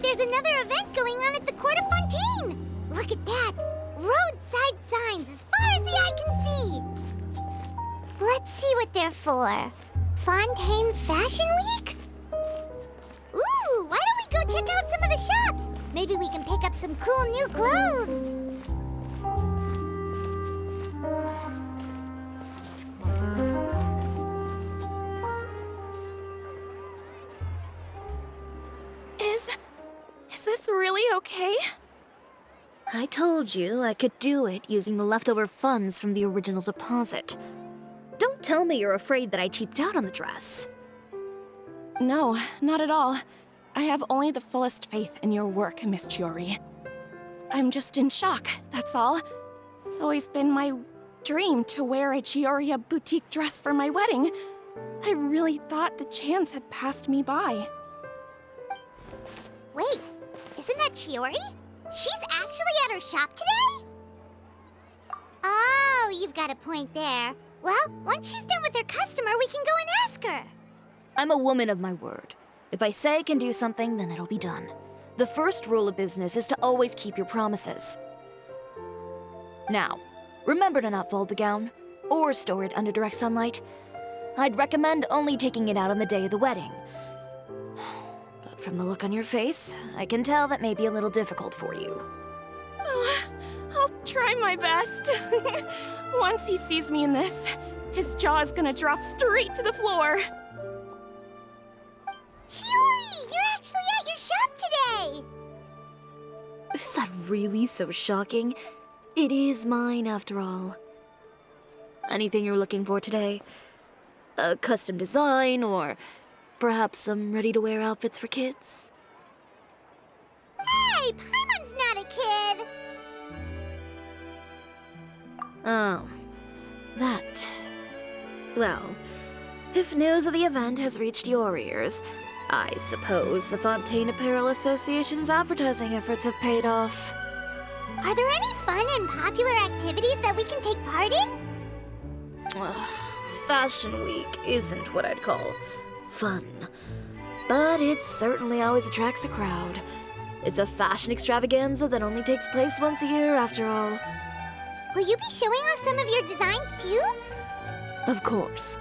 like there's another event going on at the court of Fontaine. Look at that. Roadside signs as far as the eye can see. Let's see what they're for. Fontaine Fashion Week? Ooh, why don't we go check out some of the shops? Maybe we can pick up some cool new clothes. Is this really okay? I told you I could do it using the leftover funds from the original deposit. Don't tell me you're afraid that I cheaped out on the dress. No, not at all. I have only the fullest faith in your work, Miss Chiori. I'm just in shock, that's all. It's always been my dream to wear a Chiori boutique dress for my wedding. I really thought the chance had passed me by. Wait, isn't that Chiori? She's actually at her shop today? Oh, you've got a point there. Well, once she's done with her customer, we can go and ask her. I'm a woman of my word. If I say I can do something, then it'll be done. The first rule of business is to always keep your promises. Now, remember to not fold the gown, or store it under direct sunlight. I'd recommend only taking it out on the day of the wedding. But from the look on your face, I can tell that may be a little difficult for you. Oh, I'll try my best. Once he sees me in this, his jaw is gonna drop straight to the floor. Chiori, you're actually at your shop today! Is that really so shocking? It is mine, after all. Anything you're looking for today? A custom design, or perhaps some ready-to-wear outfits for kids? Hey, Paimon's not a kid! Oh, that. Well, if news of the event has reached your ears, I suppose the Fontaine Apparel Association's advertising efforts have paid off. Are there any fun and popular activities that we can take part in? Ugh, Fashion Week isn't what I'd call fun. But it certainly always attracts a crowd. It's a fashion extravaganza that only takes place once a year, after all. Will you be showing off some of your designs, too? Of course.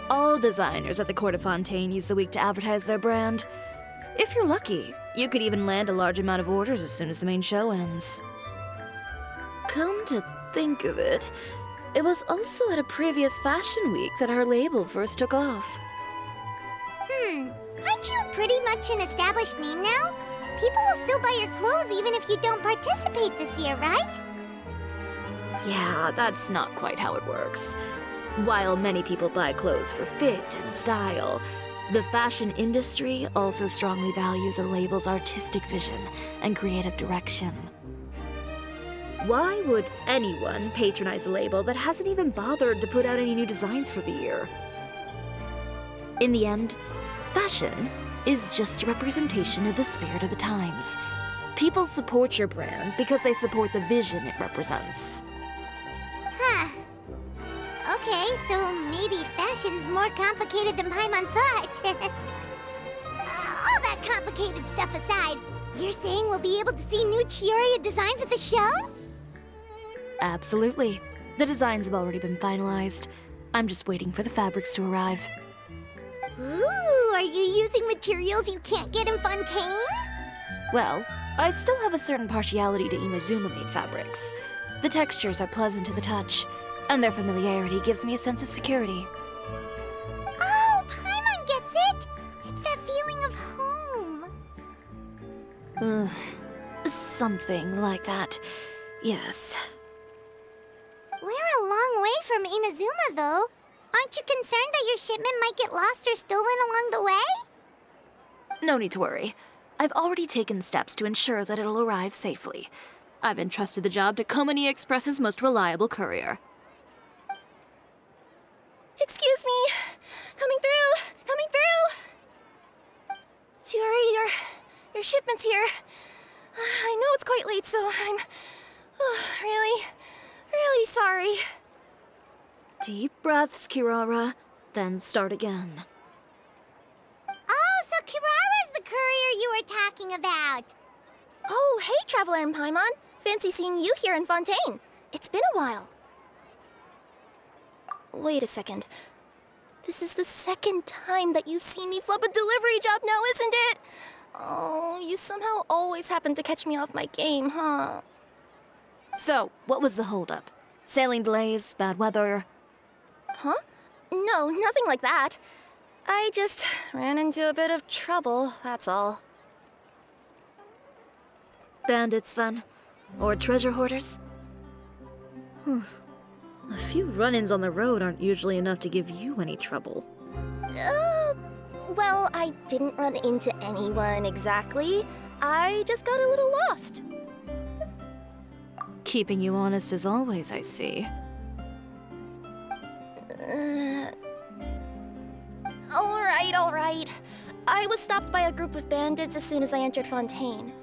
All designers at the Court of Fontaine use the week to advertise their brand. If you're lucky, you could even land a large amount of orders as soon as the main show ends. Come to think of it, it was also at a previous fashion week that our label first took off. Aren't you pretty much an established name now? People will still buy your clothes even if you don't participate this year, right? Yeah, that's not quite how it works. While many people buy clothes for fit and style, the fashion industry also strongly values a label's artistic vision and creative direction. Why would anyone patronize a label that hasn't even bothered to put out any new designs for the year? In the end, fashion is just a representation of the spirit of the times. People support your brand because they support the vision it represents. Huh. Okay, so maybe fashion's more complicated than Paimon thought. All that complicated stuff aside, you're saying we'll be able to see new Chiori designs at the show? Absolutely. The designs have already been finalized. I'm just waiting for the fabrics to arrive. Ooh, are you using materials you can't get in Fontaine? Well, I still have a certain partiality to Inazuma-made fabrics. The textures are pleasant to the touch, and their familiarity gives me a sense of security. Oh, Paimon gets it! It's that feeling of home. Something like that. Yes. We're a long way from Inazuma, though. Aren't you concerned that your shipment might get lost or stolen along the way? No need to worry. I've already taken steps to ensure that it'll arrive safely. I've entrusted the job to Komani Express's most reliable courier. Excuse me! Coming through! Coming through! Chiori, your shipment's here. I know it's quite late, so I'm really sorry. Deep breaths, Kirara, then start again. Oh, so Kirara's the courier you were talking about. Oh, hey, Traveler in Paimon. Fancy seeing you here in Fontaine. It's been a while. Wait a second. This is the second time that you've seen me flub a delivery job now, isn't it? Oh, you somehow always happen to catch me off my game, huh? So, what was the holdup? Sailing delays, bad weather? Huh? No, nothing like that. I just ran into a bit of trouble, that's all. Bandits, then? Or treasure hoarders? A few run-ins on the road aren't usually enough to give you any trouble. Well, I didn't run into anyone exactly. I just got a little lost. Keeping you honest as always, I see. All right. I was stopped by a group of bandits as soon as I entered Fontaine.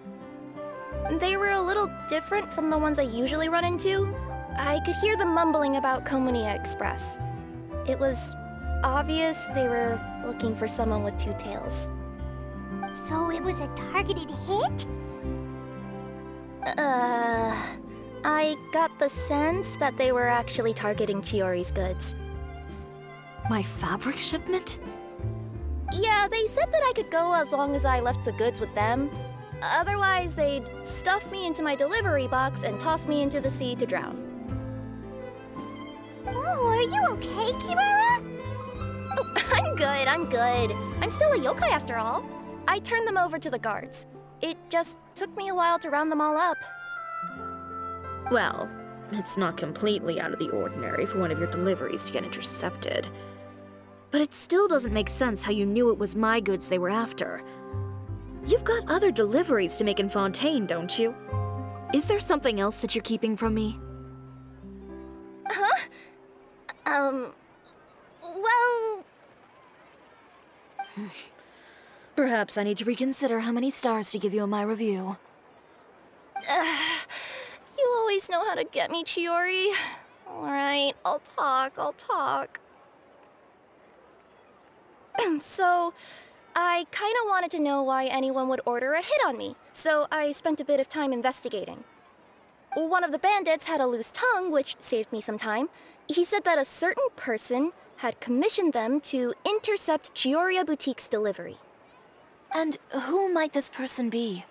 They were a little different from the ones I usually run into. I could hear them mumbling about Komunia Express. It was obvious they were looking for someone with two tails. So it was a targeted hit? I got the sense that they were actually targeting Chiori's goods. My fabric shipment? Yeah, they said that I could go as long as I left the goods with them. Otherwise, they'd stuff me into my delivery box and toss me into the sea to drown. Oh, are you okay, Kirara? Oh, I'm good. I'm still a yokai after all. I turned them over to the guards. It just took me a while to round them all up. Well, it's not completely out of the ordinary for one of your deliveries to get intercepted. But it still doesn't make sense how you knew it was my goods they were after. You've got other deliveries to make in Fontaine, don't you? Is there something else that you're keeping from me? Huh? Well... Perhaps I need to reconsider how many stars to give you in my review. You always know how to get me, Chiori. Alright, I'll talk. So, I kinda wanted to know why anyone would order a hit on me, so I spent a bit of time investigating. One of the bandits had a loose tongue, which saved me some time. He said that a certain person had commissioned them to intercept Chioria Boutique's delivery. And who might this person be?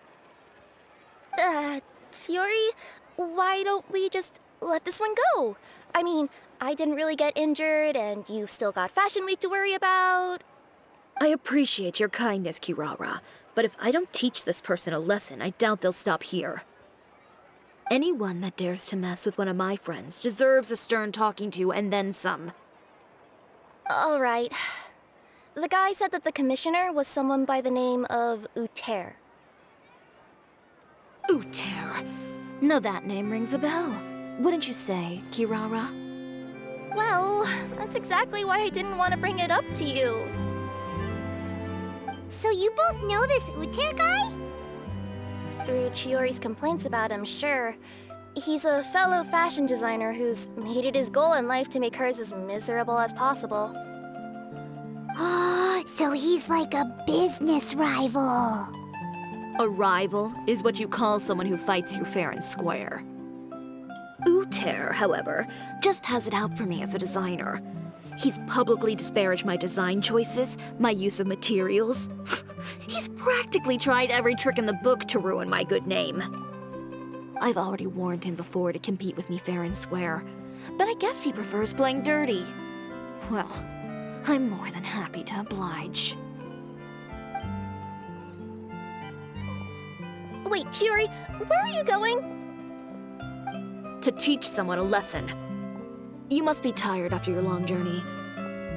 Chiori, why don't we just let this one go? I mean, I didn't really get injured, and you've still got Fashion Week to worry about. I appreciate your kindness, Kirara, but if I don't teach this person a lesson, I doubt they'll stop here. Anyone that dares to mess with one of my friends deserves a stern talking to and then some. All right. The guy said that the commissioner was someone by the name of Uter. Uter. No, that name rings a bell. Wouldn't you say, Kirara? Well, that's exactly why I didn't want to bring it up to you. So you both know this Uter guy? Through Chiori's complaints about him, sure. He's a fellow fashion designer who's made it his goal in life to make hers as miserable as possible. Oh, so he's like a business rival. A rival is what you call someone who fights you fair and square. Uter, however, just has it out for me as a designer. He's publicly disparaged my design choices, my use of materials. He's practically tried every trick in the book to ruin my good name. I've already warned him before to compete with me fair and square, but I guess he prefers playing dirty. Well, I'm more than happy to oblige. Wait, Chiori, where are you going? To teach someone a lesson. You must be tired after your long journey.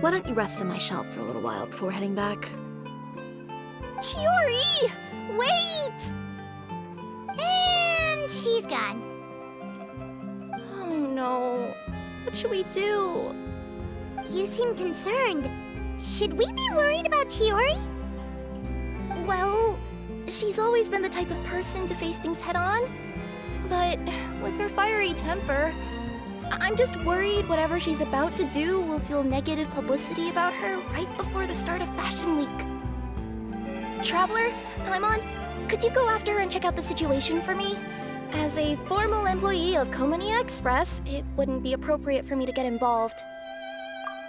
Why don't you rest in my shop for a little while before heading back? Chiori! Wait! And she's gone. Oh no. What should we do? You seem concerned. Should we be worried about Chiori? Well, she's always been the type of person to face things head on. But with her fiery temper, I'm just worried whatever she's about to do will feel negative publicity about her right before the start of Fashion Week. Traveler, Paimon, could you go after and check out the situation for me? As a formal employee of Komonia Express, it wouldn't be appropriate for me to get involved.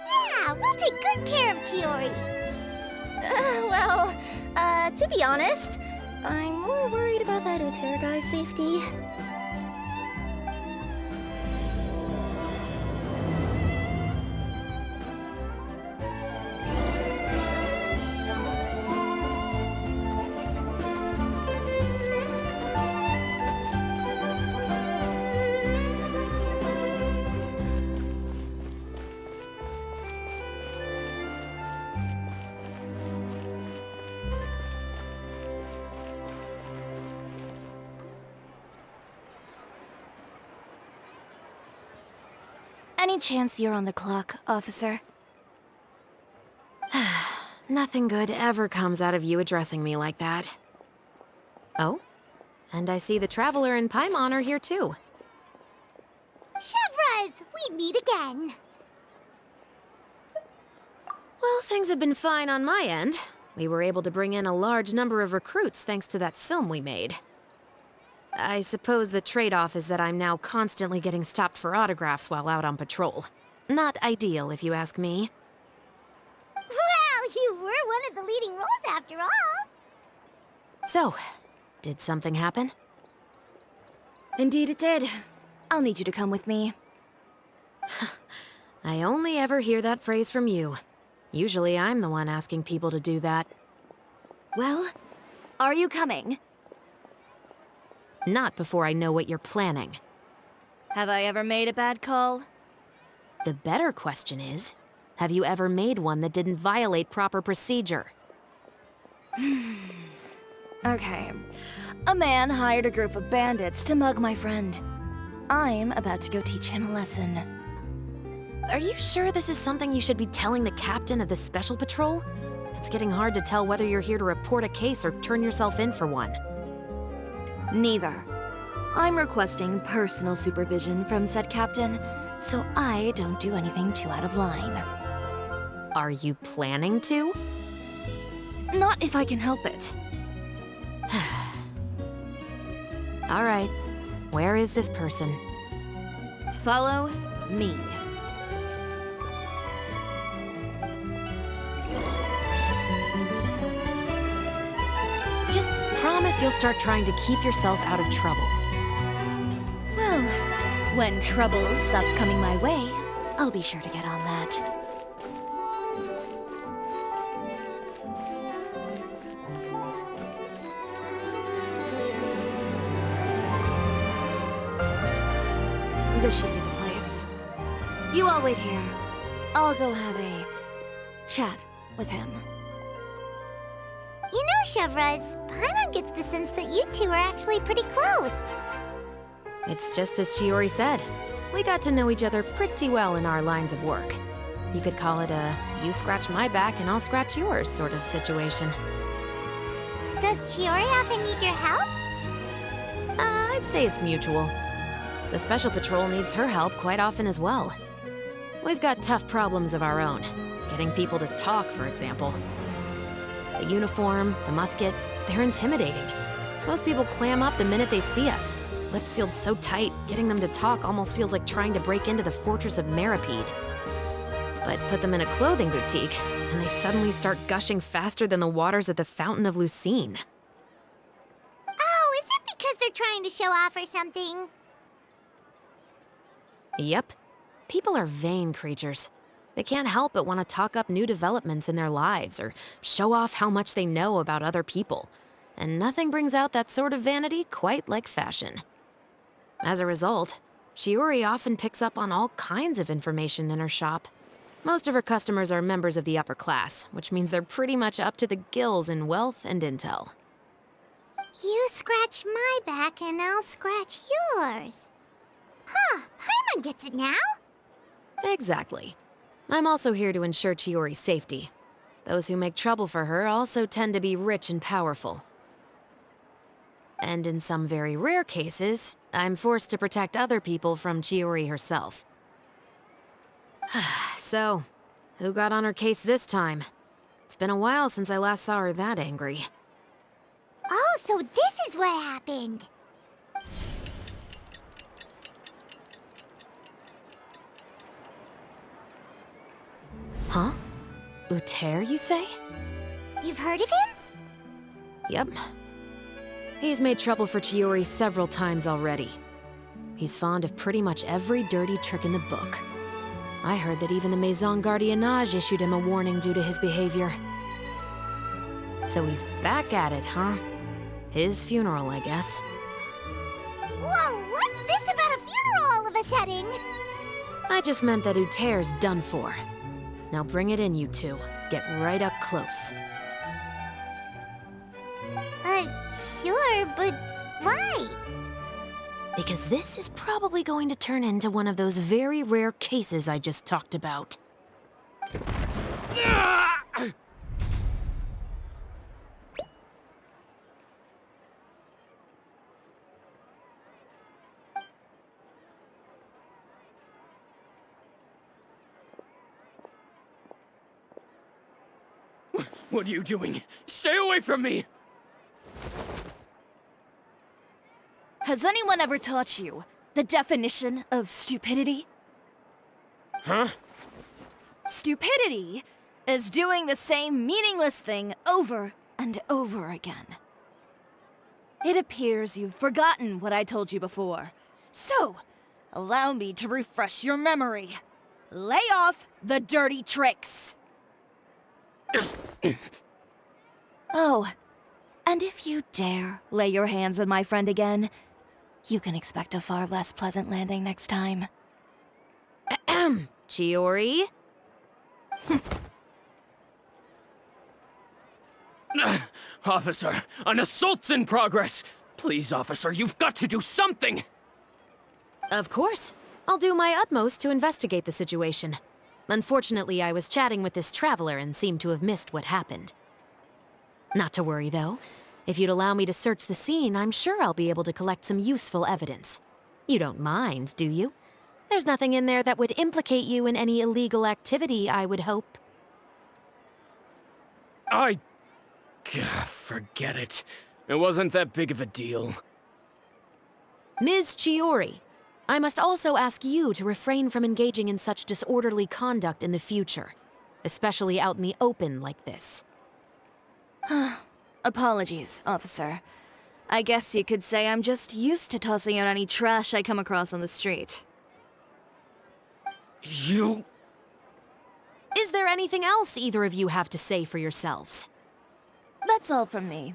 Yeah, we'll take good care of Chiori. To be honest, I'm more worried about that Otera guy's safety. Any chance you're on the clock, officer? Nothing good ever comes out of you addressing me like that. Oh? And I see the Traveler and Paimon are here too. Chevras, we meet again. Well, things have been fine on my end. We were able to bring in a large number of recruits thanks to that film we made. I suppose the trade-off is that I'm now constantly getting stopped for autographs while out on patrol. Not ideal, if you ask me. Well, you were one of the leading roles after all. So, did something happen? Indeed it did. I'll need you to come with me. I only ever hear that phrase from you. Usually I'm the one asking people to do that. Well, are you coming? Not before I know what you're planning. Have I ever made a bad call? The better question is, have you ever made one that didn't violate proper procedure? Okay. A man hired a group of bandits to mug my friend. I'm about to go teach him a lesson. Are you sure this is something you should be telling the captain of the Special Patrol? It's getting hard to tell whether you're here to report a case or turn yourself in for one. Neither. I'm requesting personal supervision from said captain, so I don't do anything too out of line. Are you planning to? Not if I can help it. All right. Where is this person? Follow me. Just promise you'll start trying to keep yourself out of trouble. Well, when trouble stops coming my way, I'll be sure to get on that. This should be the place. You all wait here. I'll go have a chat with him. You know, Chevras, Paimon gets the sense that you two are actually pretty close. It's just as Chiori said. We got to know each other pretty well in our lines of work. You could call it a you scratch my back and I'll scratch yours sort of situation. Does Chiori often need your help? I'd say it's mutual. The Special Patrol needs her help quite often as well. We've got tough problems of our own. Getting people to talk, for example. The uniform, the musket, they're intimidating. Most people clam up the minute they see us. Lips sealed so tight, getting them to talk almost feels like trying to break into the fortress of Maripede. But put them in a clothing boutique, and they suddenly start gushing faster than the waters at the Fountain of Lucine. Oh, is it because they're trying to show off or something? Yep. People are vain creatures. They can't help but want to talk up new developments in their lives or show off how much they know about other people. And nothing brings out that sort of vanity quite like fashion. As a result, Chiori often picks up on all kinds of information in her shop. Most of her customers are members of the upper class, which means they're pretty much up to the gills in wealth and intel. You scratch my back and I'll scratch yours. Huh, Paimon gets it now. Exactly. I'm also here to ensure Chiori's safety. Those who make trouble for her also tend to be rich and powerful. And in some very rare cases, I'm forced to protect other people from Chiori herself. So, who got on her case this time? It's been a while since I last saw her that angry. So this is what happened. Huh? Uter, you say? You've heard of him? Yep. He's made trouble for Chiori several times already. He's fond of pretty much every dirty trick in the book. I heard that even the Maison Gardiennage issued him a warning due to his behavior. So he's back at it, huh? His funeral, I guess. Whoa, what's this about a funeral all of a sudden? I just meant that Uter's done for. Now bring it in, you two. Get right up close. Sure, but why? Because this is probably going to turn into one of those very rare cases I just talked about. What are you doing? Stay away from me! Has anyone ever taught you the definition of stupidity? Huh? Stupidity is doing the same meaningless thing over and over again. It appears you've forgotten what I told you before. So, allow me to refresh your memory. Lay off the dirty tricks. Oh, and if you dare lay your hands on my friend again, you can expect a far less pleasant landing next time. Ahem. Chiori? Officer, an assault's in progress! Please, officer, you've got to do something! Of course. I'll do my utmost to investigate the situation. Unfortunately, I was chatting with this traveler and seemed to have missed what happened. Not to worry, though. If you'd allow me to search the scene, I'm sure I'll be able to collect some useful evidence. You don't mind, do you? There's nothing in there that would implicate you in any illegal activity, I would hope. Forget it. It wasn't that big of a deal. Ms. Chiori, I must also ask you to refrain from engaging in such disorderly conduct in the future, especially out in the open like this. Apologies, officer. I guess you could say I'm just used to tossing out any trash I come across on the street. You... Is there anything else either of you have to say for yourselves? That's all from me.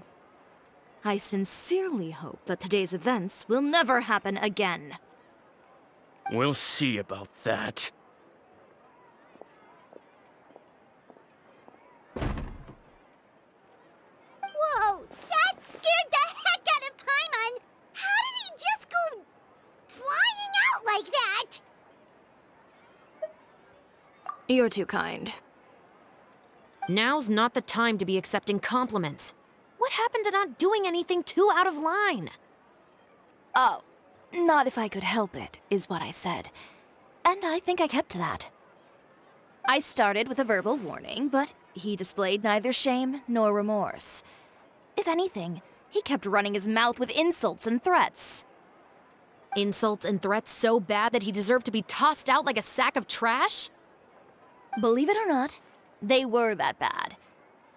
I sincerely hope that today's events will never happen again. We'll see about that. Whoa, that scared the heck out of Paimon! How did he just go flying out like that? You're too kind. Now's not the time to be accepting compliments. What happened to not doing anything too out of line? Oh, not if I could help it, is what I said. And I think I kept to that. I started with a verbal warning, but he displayed neither shame nor remorse. If anything, he kept running his mouth with insults and threats. Insults and threats so bad that he deserved to be tossed out like a sack of trash? Believe it or not, they were that bad.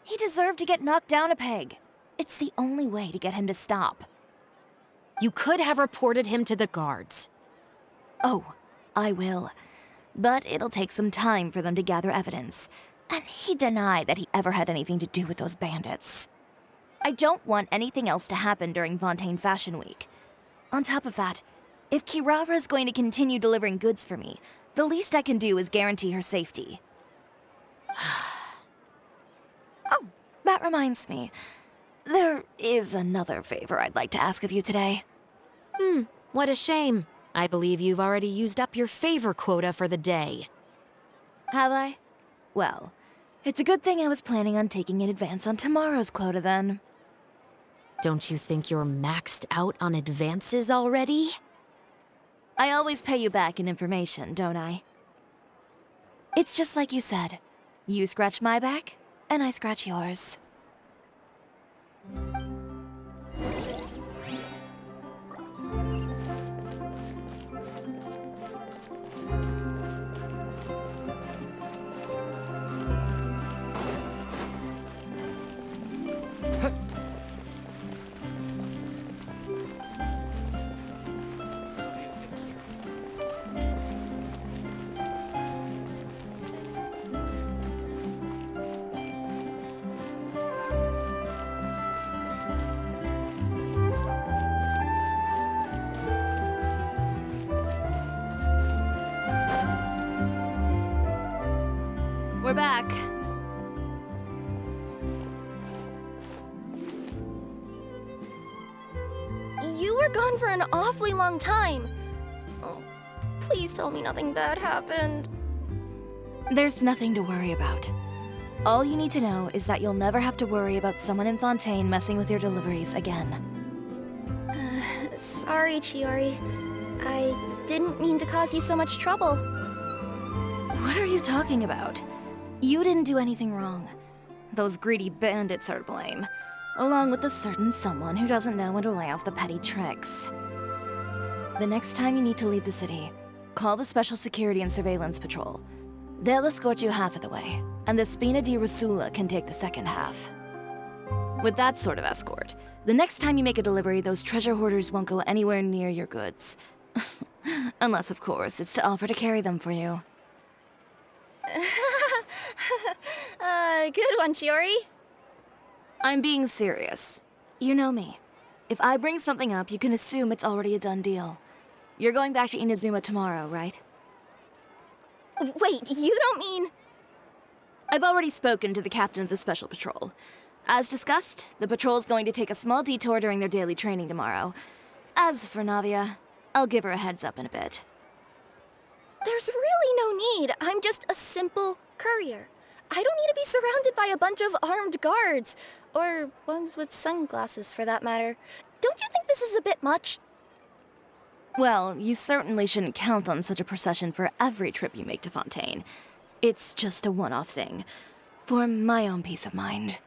He deserved to get knocked down a peg. It's the only way to get him to stop. You could have reported him to the guards. Oh, I will. But it'll take some time for them to gather evidence. And he denied that he ever had anything to do with those bandits. I don't want anything else to happen during Fontaine Fashion Week. On top of that, if Kirara is going to continue delivering goods for me, the least I can do is guarantee her safety. Oh, that reminds me. There is another favor I'd like to ask of you today. What a shame. I believe you've already used up your favor quota for the day. Have I? Well, it's a good thing I was planning on taking an advance on tomorrow's quota then. Don't you think you're maxed out on advances already? I always pay you back in information, don't I? It's just like you said. You scratch my back, and I scratch yours. We're back. You were gone for an awfully long time. Oh, please tell me nothing bad happened. There's nothing to worry about. All you need to know is that you'll never have to worry about someone in Fontaine messing with your deliveries again. Sorry, Chiori. I didn't mean to cause you so much trouble. What are you talking about? You didn't do anything wrong. Those greedy bandits are to blame, along with a certain someone who doesn't know when to lay off the petty tricks. The next time you need to leave the city, call the Special Security and Surveillance Patrol. They'll escort you half of the way, and the Spina di Rusula can take the second half. With that sort of escort, the next time you make a delivery, those treasure hoarders won't go anywhere near your goods. Unless, of course, it's to offer to carry them for you. Good one, Chiori. I'm being serious. You know me. If I bring something up, you can assume it's already a done deal. You're going back to Inazuma tomorrow, right? Wait, you don't mean... I've already spoken to the captain of the Special Patrol. As discussed, the patrol's going to take a small detour during their daily training tomorrow. As for Navia, I'll give her a heads up in a bit. There's really no need. I'm just a simple courier. I don't need to be surrounded by a bunch of armed guards. Or ones with sunglasses, for that matter. Don't you think this is a bit much? Well, you certainly shouldn't count on such a procession for every trip you make to Fontaine. It's just a one-off thing, for my own peace of mind.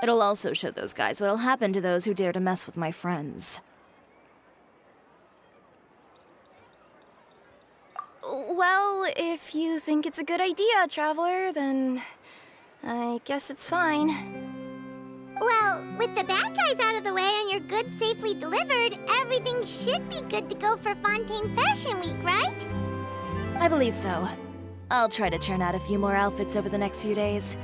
It'll also show those guys what'll happen to those who dare to mess with my friends. Well, if you think it's a good idea, Traveler, then I guess it's fine. Well, with the bad guys out of the way and your goods safely delivered, everything should be good to go for Fontaine Fashion Week, right? I believe so. I'll try to churn out a few more outfits over the next few days.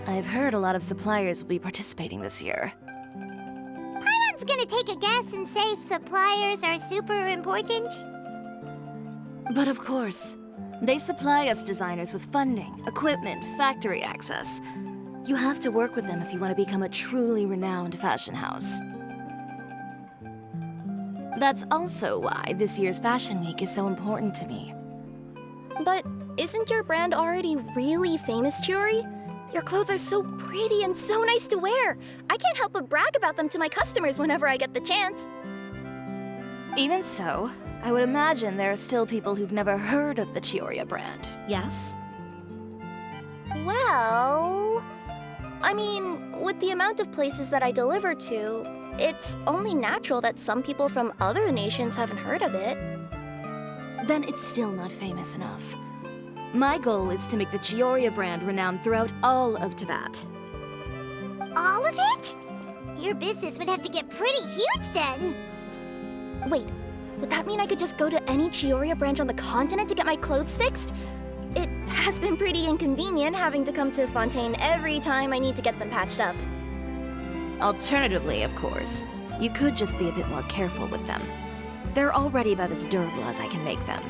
I've heard a lot of suppliers will be participating this year. Paimon's gonna take a guess and say suppliers are super important. But of course, they supply us designers with funding, equipment, factory access. You have to work with them if you want to become a truly renowned fashion house. That's also why this year's Fashion Week is so important to me. But isn't your brand already really famous, Chiori? Your clothes are so pretty and so nice to wear. I can't help but brag about them to my customers whenever I get the chance. Even so, I would imagine there are still people who've never heard of the Chiori brand, yes? Well... I mean, with the amount of places that I deliver to, it's only natural that some people from other nations haven't heard of it. Then it's still not famous enough. My goal is to make the Chiori brand renowned throughout all of Teyvat. All of it? Your business would have to get pretty huge then. Wait, would that mean I could just go to any Chiori branch on the continent to get my clothes fixed? It has been pretty inconvenient having to come to Fontaine every time I need to get them patched up. Alternatively, of course, you could just be a bit more careful with them. They're already about as durable as I can make them.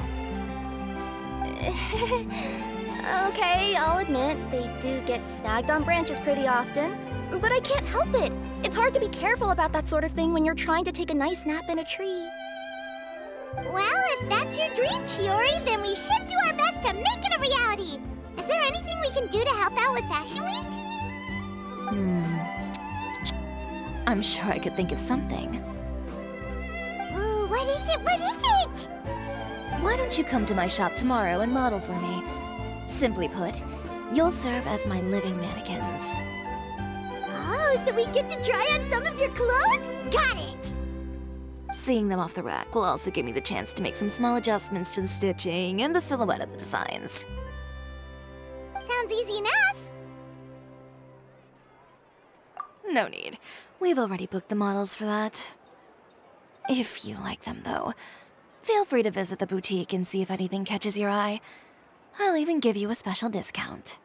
Okay, I'll admit, they do get snagged on branches pretty often, but I can't help it. It's hard to be careful about that sort of thing when you're trying to take a nice nap in a tree. Well, if that's your dream, Chiori, then we should do our best to make it a reality. Is there anything we can do to help out with Fashion Week? I'm sure I could think of something. Ooh, what is it? What is it? Why don't you come to my shop tomorrow and model for me? Simply put, you'll serve as my living mannequins. Oh, so we get to try on some of your clothes? Got it! Seeing them off the rack will also give me the chance to make some small adjustments to the stitching and the silhouette of the designs. Sounds easy enough. No need. We've already booked the models for that. If you like them, though, feel free to visit the boutique and see if anything catches your eye. I'll even give you a special discount.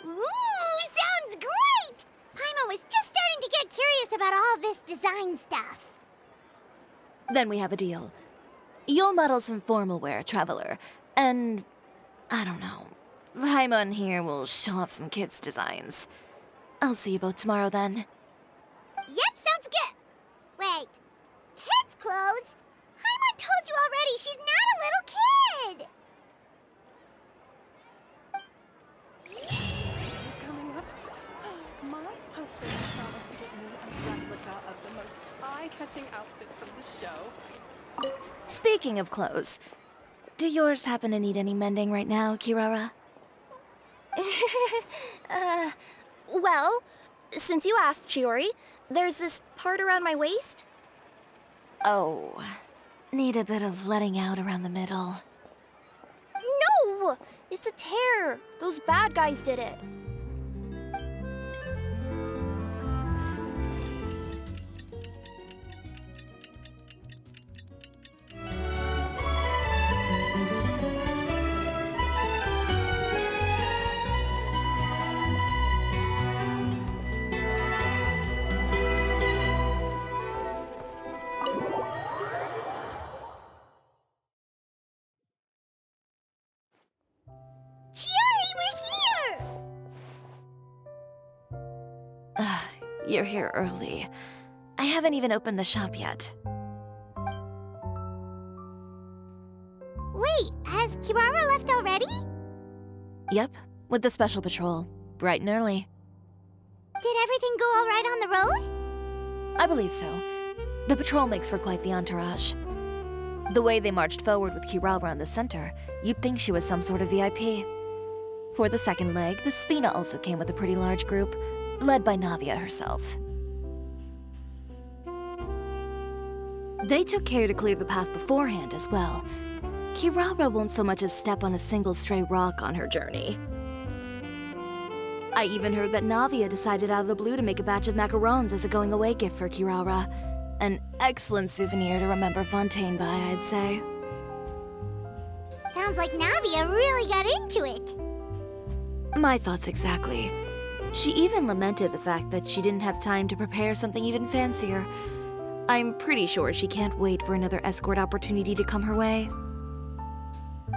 Ooh, sounds great! Paimon was just starting to get curious about all this design stuff. Then we have a deal. You'll model some formal wear, Traveler, and, I don't know, Paimon here will show off some kids' designs. I'll see you both tomorrow then. Yep, sounds good. Wait, kids' clothes? Paimon told you already she's not a little kid. Is coming up. My husband promised to get me a replica of the most eye-catching outfit from the show. Speaking of clothes, do yours happen to need any mending right now, Kirara? Well, since you asked, Chiori, there's this part around my waist. Oh, need a bit of letting out around the middle. No! It's a tear. Those bad guys did it. Chiori, we're here! You're here early. I haven't even opened the shop yet. Wait, has Kirara left already? Yep, with the special patrol. Bright and early. Did everything go all right on the road? I believe so. The patrol makes for quite the entourage. The way they marched forward with Kirara in the center, you'd think she was some sort of VIP. For the second leg, the Spina also came with a pretty large group, led by Navia herself. They took care to clear the path beforehand as well. Kirara won't so much as step on a single stray rock on her journey. I even heard that Navia decided out of the blue to make a batch of macarons as a going-away gift for Kirara. An excellent souvenir to remember Fontaine by, I'd say. Sounds like Navia really got into it. My thoughts exactly. She even lamented the fact that she didn't have time to prepare something even fancier. I'm pretty sure she can't wait for another escort opportunity to come her way.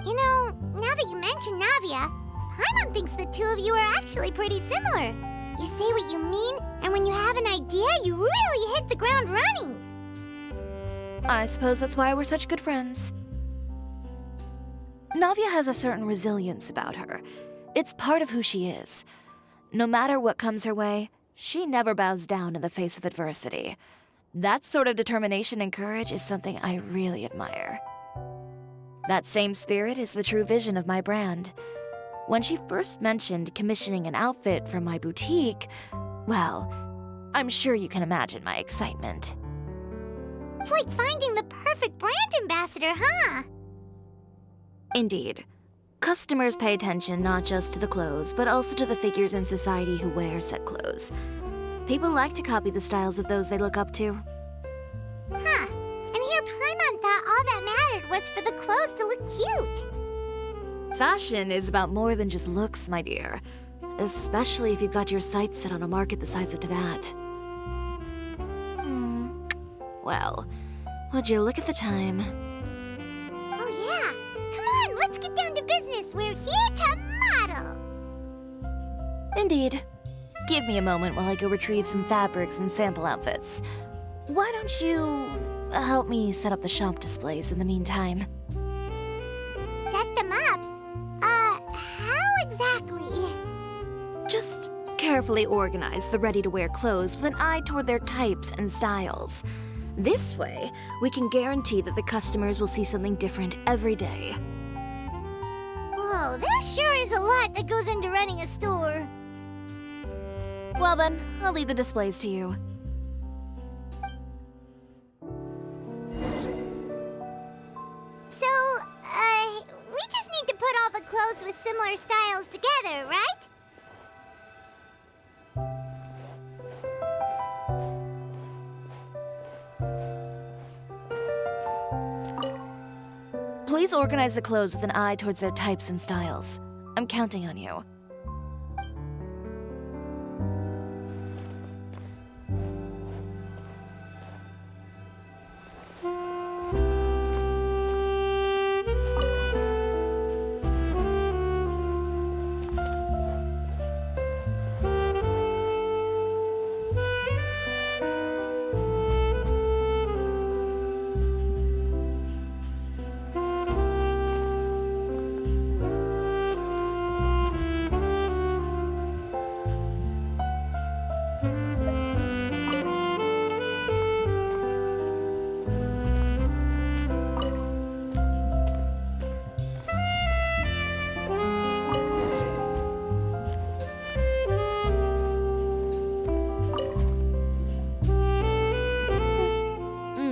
You know, now that you mention Navia, Paimon thinks the two of you are actually pretty similar. You say what you mean, and when you have an idea, you really hit the ground running. I suppose that's why we're such good friends. Navia has a certain resilience about her. It's part of who she is. No matter what comes her way, she never bows down in the face of adversity. That sort of determination and courage is something I really admire. That same spirit is the true vision of my brand. When she first mentioned commissioning an outfit from my boutique, well, I'm sure you can imagine my excitement. It's like finding the perfect brand ambassador, huh? Indeed. Customers pay attention not just to the clothes, but also to the figures in society who wear said clothes. People like to copy the styles of those they look up to. Huh. And here Paimon thought all that mattered was for the clothes to look cute. Fashion is about more than just looks, my dear. Especially if you've got your sights set on a market the size of Teyvat. Well, would you look at the time? Oh yeah. Come on, let's get down to business. We're here to model. Indeed. Give me a moment while I go retrieve some fabrics and sample outfits. Why don't you help me set up the shop displays in the meantime? Set them up? How exactly? Just carefully organize the ready-to-wear clothes with an eye toward their types and styles. This way, we can guarantee that the customers will see something different every day. Whoa, there sure is a lot that goes into running a store. Well then, I'll leave the displays to you. So, we just need to put all the clothes with similar styles together, right? Please organize the clothes with an eye towards their types and styles. I'm counting on you.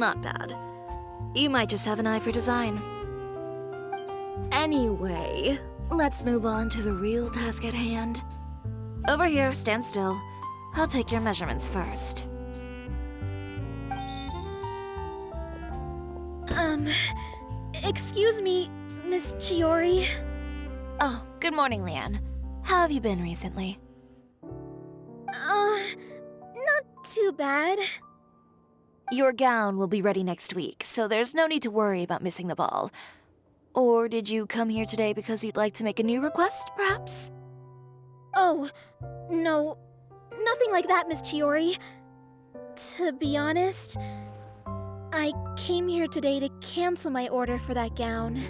not bad. You might just have an eye for design. Anyway, let's move on to the real task at hand. Over here, stand still. I'll take your measurements first. Excuse me, Miss Chiori. Oh, good morning, Leanne. How have you been recently? Not too bad. Your gown will be ready next week, so there's no need to worry about missing the ball. Or did you come here today because you'd like to make a new request, perhaps? Oh, no. Nothing like that, Miss Chiori. To be honest, I came here today to cancel my order for that gown.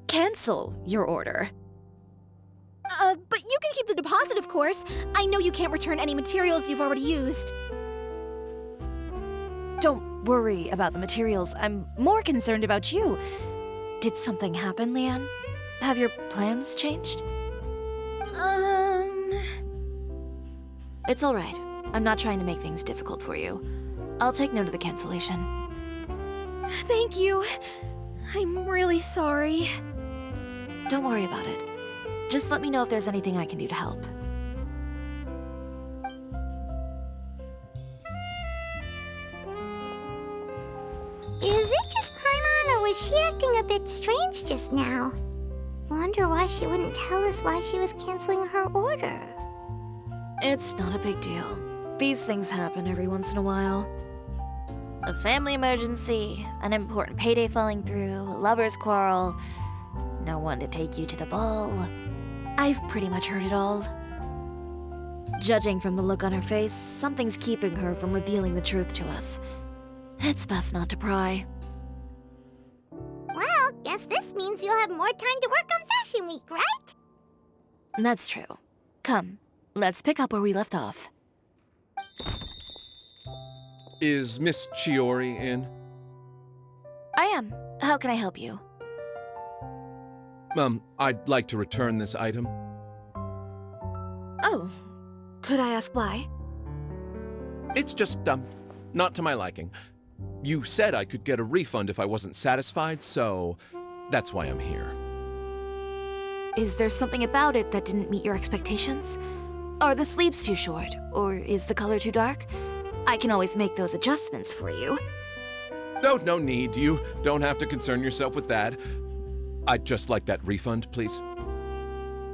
Cancel your order. But you can keep the deposit, of course. I know you can't return any materials you've already used. Don't worry about the materials. I'm more concerned about you. Did something happen, Leanne? Have your plans changed? It's all right. I'm not trying to make things difficult for you. I'll take note of the cancellation. Thank you. I'm really sorry. Don't worry about it. Just let me know if there's anything I can do to help. Is it just Paimon, or was she acting a bit strange just now? Wonder why she wouldn't tell us why she was canceling her order. It's not a big deal. These things happen every once in a while. A family emergency, an important payday falling through, a lover's quarrel, no one to take you to the ball. I've pretty much heard it all. Judging from the look on her face, something's keeping her from revealing the truth to us. It's best not to pry. Well, guess this means you'll have more time to work on Fashion Week, right? That's true. Come, let's pick up where we left off. Is Miss Chiori in? I am. How can I help you? I'd like to return this item. Oh, could I ask why? It's just, not to my liking. You said I could get a refund if I wasn't satisfied, so that's why I'm here. Is there something about it that didn't meet your expectations? Are the sleeves too short, or is the color too dark? I can always make those adjustments for you. No need. You don't have to concern yourself with that. I'd just like that refund, please.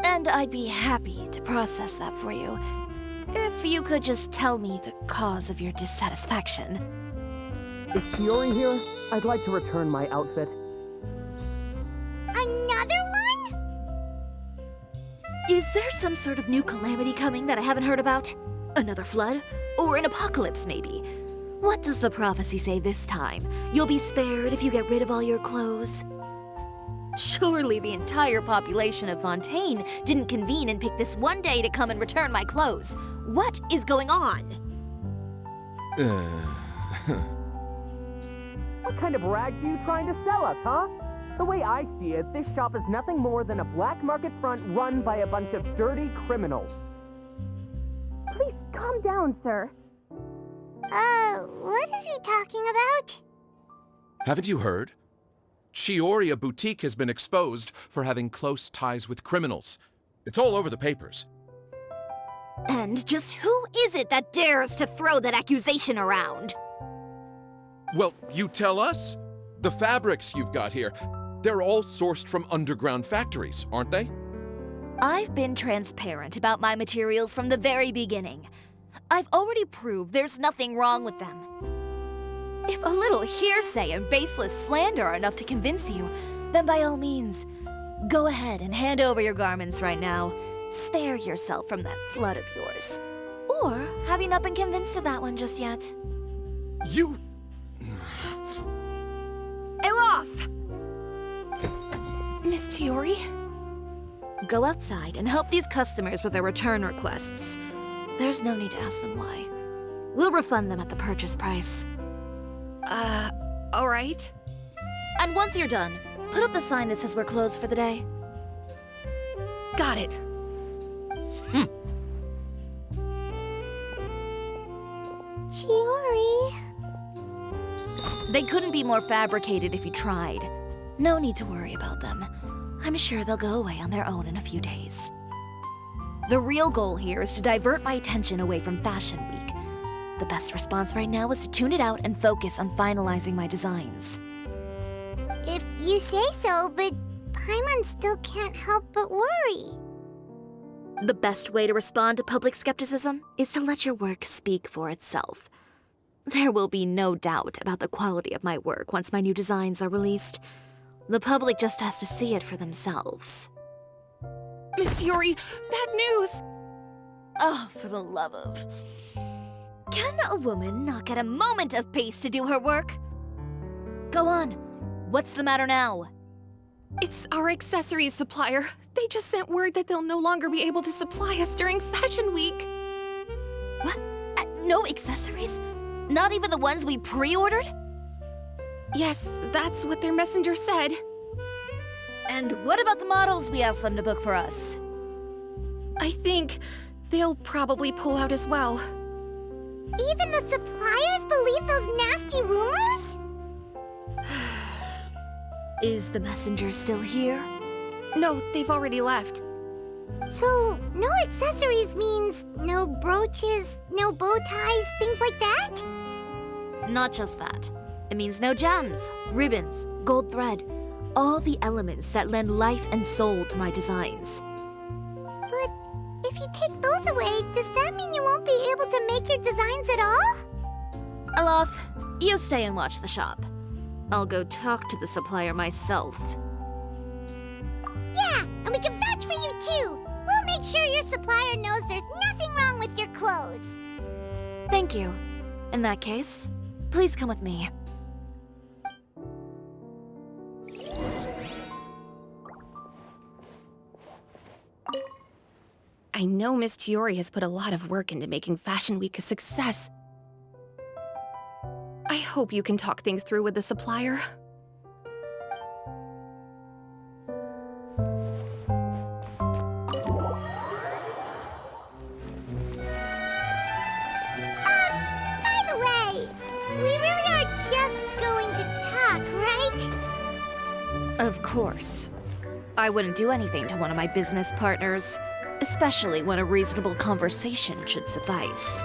And I'd be happy to process that for you, if you could just tell me the cause of your dissatisfaction. Is Chiori here? I'd like to return my outfit. Another one? Is there some sort of new calamity coming that I haven't heard about? Another flood? Or an apocalypse, maybe? What does the prophecy say this time? You'll be spared if you get rid of all your clothes? Surely the entire population of Fontaine didn't convene and pick this one day to come and return my clothes. What is going on? What kind of rags are you trying to sell us, huh? The way I see it, this shop is nothing more than a black market front run by a bunch of dirty criminals. Please calm down, sir. What is he talking about? Haven't you heard? Chiori Boutique has been exposed for having close ties with criminals. It's all over the papers. And just who is it that dares to throw that accusation around? Well, you tell us. The fabrics you've got here, they're all sourced from underground factories, aren't they? I've been transparent about my materials from the very beginning. I've already proved there's nothing wrong with them. If a little hearsay and baseless slander are enough to convince you, then by all means, go ahead and hand over your garments right now. Spare yourself from that flood of yours. Or have you not been convinced of that one just yet? You... Elof! Miss Chiori? Go outside and help these customers with their return requests. There's no need to ask them why. We'll refund them at the purchase price. All right. And once you're done, put up the sign that says we're closed for the day. Got it. Chiori. They couldn't be more fabricated if you tried. No need to worry about them. I'm sure they'll go away on their own in a few days. The real goal here is to divert my attention away from Fashion Week. The best response right now is to tune it out and focus on finalizing my designs. If you say so, but Paimon still can't help but worry. The best way to respond to public skepticism is to let your work speak for itself. There will be no doubt about the quality of my work once my new designs are released. The public just has to see it for themselves. Miss Chiori, bad news! Oh, for the love of... Can a woman not get a moment of peace to do her work? Go on. What's the matter now? It's our accessories supplier. They just sent word that they'll no longer be able to supply us during Fashion Week. What? No accessories? Not even the ones we pre-ordered? Yes, that's what their messenger said. And what about the models we asked them to book for us? I think they'll probably pull out as well. Even the suppliers believe those nasty rumors? Is the messenger still here? No, they've already left. So, no accessories means no brooches, no bow ties, things like that? Not just that. It means no gems, ribbons, gold thread, all the elements that lend life and soul to my designs. But if you take those away, does that mean you won't be able to make your designs at all? Alof, you stay and watch the shop. I'll go talk to the supplier myself. Yeah, and we can vouch for you too. We'll make sure your supplier knows there's nothing wrong with your clothes. Thank you. In that case, please come with me. I know Miss Chiori has put a lot of work into making Fashion Week a success. I hope you can talk things through with the supplier. By the way, we really are just going to talk, right? Of course. I wouldn't do anything to one of my business partners, especially when a reasonable conversation should suffice.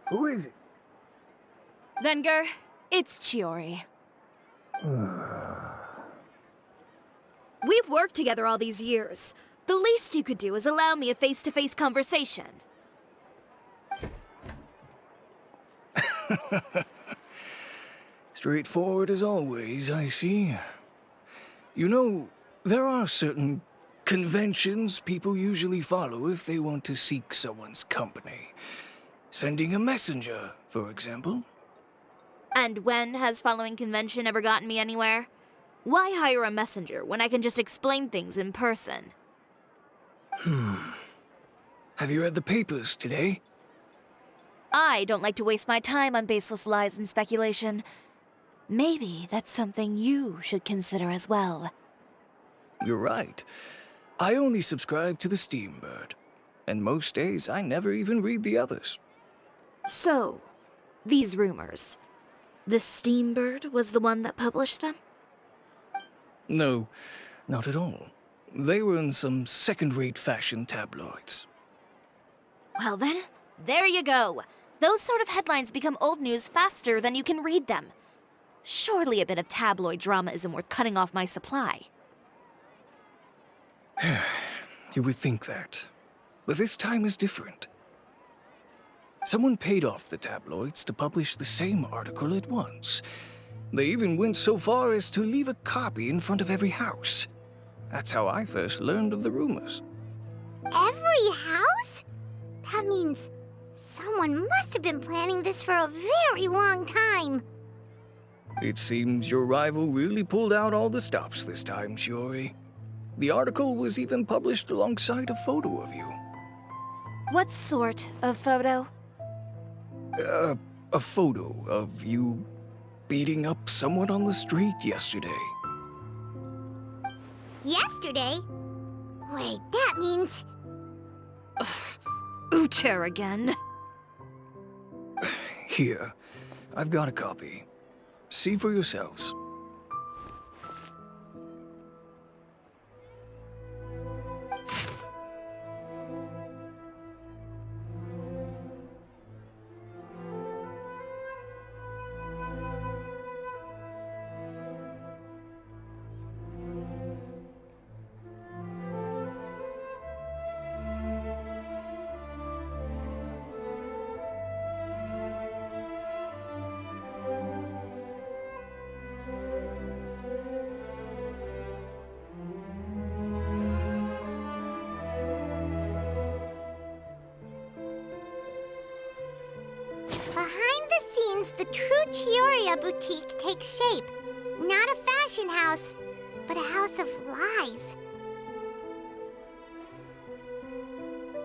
Who is it? Venger, it's Chiori. We've worked together all these years. The least you could do is allow me a face-to-face conversation. Straightforward as always, I see. You know, there are certain conventions people usually follow if they want to seek someone's company. Sending a messenger, for example. And when has following convention ever gotten me anywhere? Why hire a messenger when I can just explain things in person? Have you read the papers today? I don't like to waste my time on baseless lies and speculation. Maybe that's something you should consider as well. You're right. I only subscribe to the Steambird. And most days, I never even read the others. So, these rumors. The Steambird was the one that published them? No, not at all. They were in some second-rate fashion tabloids. Well then, there you go. Those sort of headlines become old news faster than you can read them. Surely a bit of tabloid drama isn't worth cutting off my supply. You would think that. But this time is different. Someone paid off the tabloids to publish the same article at once. They even went so far as to leave a copy in front of every house. That's how I first learned of the rumors. Every house? That means someone must have been planning this for a very long time. It seems your rival really pulled out all the stops this time, Chiori. The article was even published alongside a photo of you. What sort of photo? A photo of you beating up someone on the street yesterday. Yesterday? Wait, that means... Ucher again. Here, I've got a copy. See for yourselves. Behind the scenes, the true Chiori boutique takes shape. Not a fashion house, but a house of lies.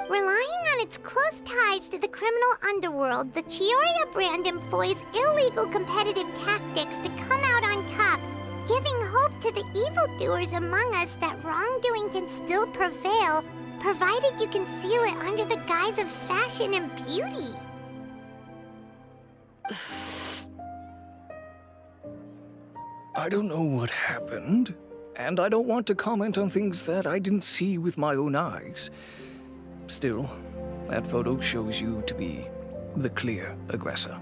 Relying on its close ties to the criminal underworld, the Chiori brand employs illegal competitive tactics to come out on top, giving hope to the evildoers among us that wrongdoing can still prevail, provided you conceal it under the guise of fashion and beauty. I don't know what happened, and I don't want to comment on things that I didn't see with my own eyes. Still, that photo shows you to be the clear aggressor.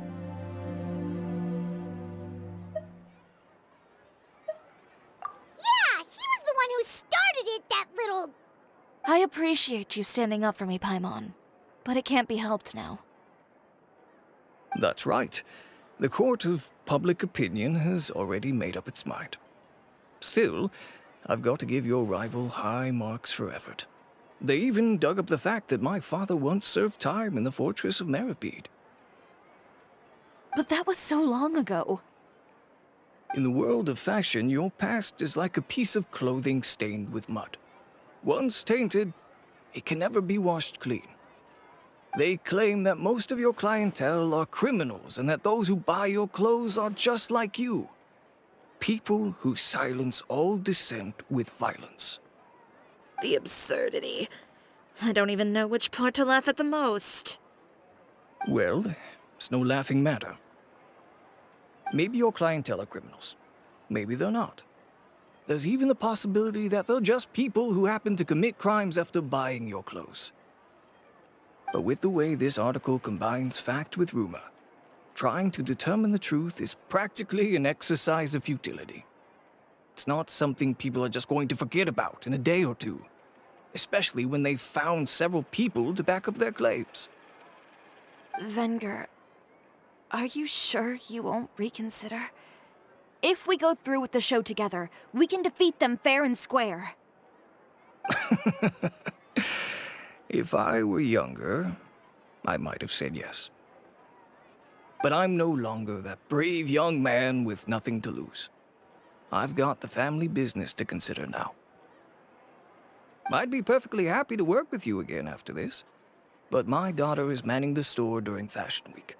Yeah, he was the one who started it, that little... I appreciate you standing up for me, Paimon, but it can't be helped now. That's right. The court of public opinion has already made up its mind. Still, I've got to give your rival high marks for effort. They even dug up the fact that my father once served time in the fortress of Meripede. But that was so long ago. In the world of fashion, your past is like a piece of clothing stained with mud. Once tainted, it can never be washed clean. They claim that most of your clientele are criminals and that those who buy your clothes are just like you. People who silence all dissent with violence. The absurdity. I don't even know which part to laugh at the most. Well, it's no laughing matter. Maybe your clientele are criminals. Maybe they're not. There's even the possibility that they're just people who happen to commit crimes after buying your clothes. But with the way this article combines fact with rumor, trying to determine the truth is practically an exercise of futility. It's not something people are just going to forget about in a day or two, especially when they've found several people to back up their claims. Venger, are you sure you won't reconsider? If we go through with the show together, we can defeat them fair and square. If I were younger, I might have said yes. But I'm no longer that brave young man with nothing to lose. I've got the family business to consider now. I'd be perfectly happy to work with you again after this, but my daughter is manning the store during Fashion Week,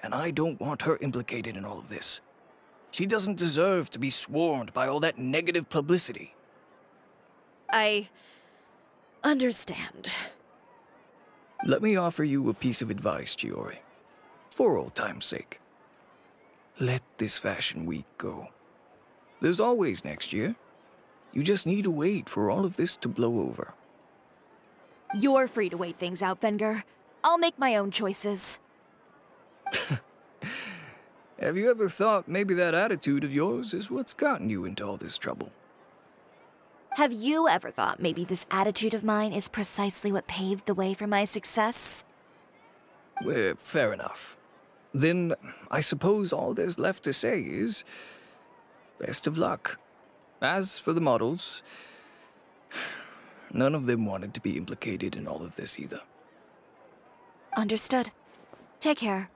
and I don't want her implicated in all of this. She doesn't deserve to be swarmed by all that negative publicity. I understand. Let me offer you a piece of advice, Chiori, for old time's sake. Let this Fashion Week go. There's always next year. You just need to wait for all of this to blow over. You're free to wait things out, Venger. I'll make my own choices. Have you ever thought maybe that attitude of yours is what's gotten you into all this trouble? Have you ever thought maybe this attitude of mine is precisely what paved the way for my success? Well, fair enough. Then I suppose all there's left to say is, best of luck. As for the models, none of them wanted to be implicated in all of this either. Understood. Take care.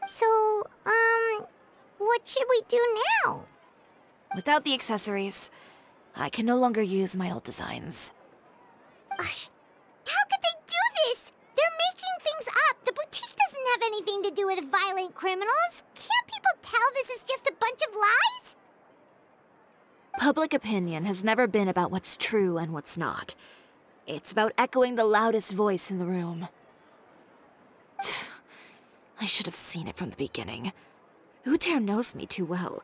So, what should we do now? Without the accessories, I can no longer use my old designs. Public opinion has never been about what's true and what's not. It's about echoing the loudest voice in the room. I should have seen it from the beginning. Uter knows me too well.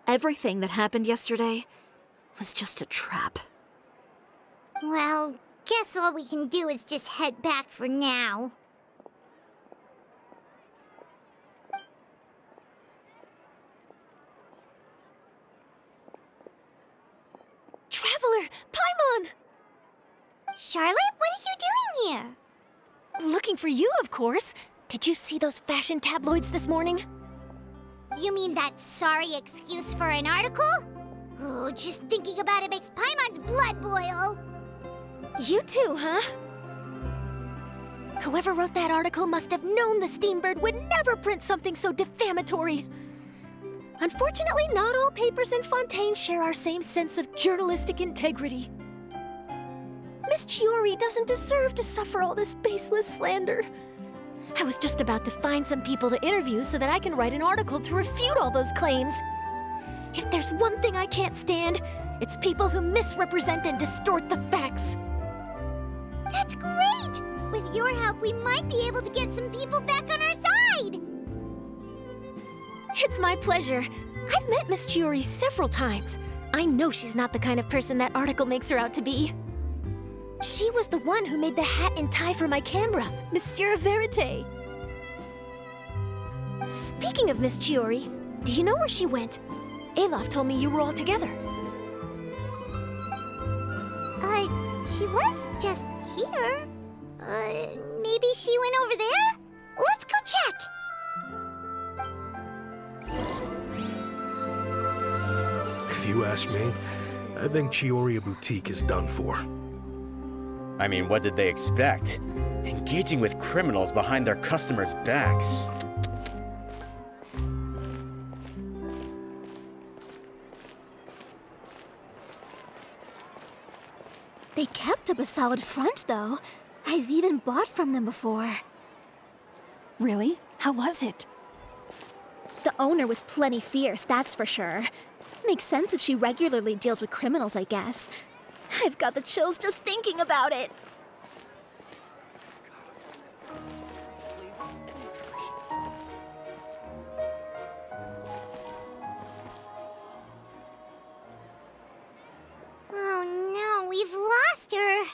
Everything that happened yesterday was just a trap. Well, guess all we can do is just head back for now. Traveler! Paimon! Charlotte, what are you doing here? Looking for you, of course. Did you see those fashion tabloids this morning? You mean that sorry excuse for an article? Oh, just thinking about it makes Paimon's blood boil. You too, huh? Whoever wrote that article must have known the Steambird would never print something so defamatory. Unfortunately, not all papers in Fontaine share our same sense of journalistic integrity. Miss Chiori doesn't deserve to suffer all this baseless slander. I was just about to find some people to interview so that I can write an article to refute all those claims. If there's one thing I can't stand, it's people who misrepresent and distort the facts. That's great! With your help, we might be able to get some people back on our side! It's my pleasure. I've met Miss Chiori several times. I know she's not the kind of person that article makes her out to be. She was the one who made the hat and tie for my camera, Monsieur Verite. Speaking of Miss Chiori, do you know where she went? Alof told me you were all together. She was just here. Maybe she went over there? Let's go check! If you ask me, I think Chiori Boutique is done for. I mean, what did they expect? Engaging with criminals behind their customers' backs. They kept up a solid front, though. I've even bought from them before. Really? How was it? The owner was plenty fierce, that's for sure. Makes sense if she regularly deals with criminals, I guess. I've got the chills just thinking about it. Oh no, we've lost her!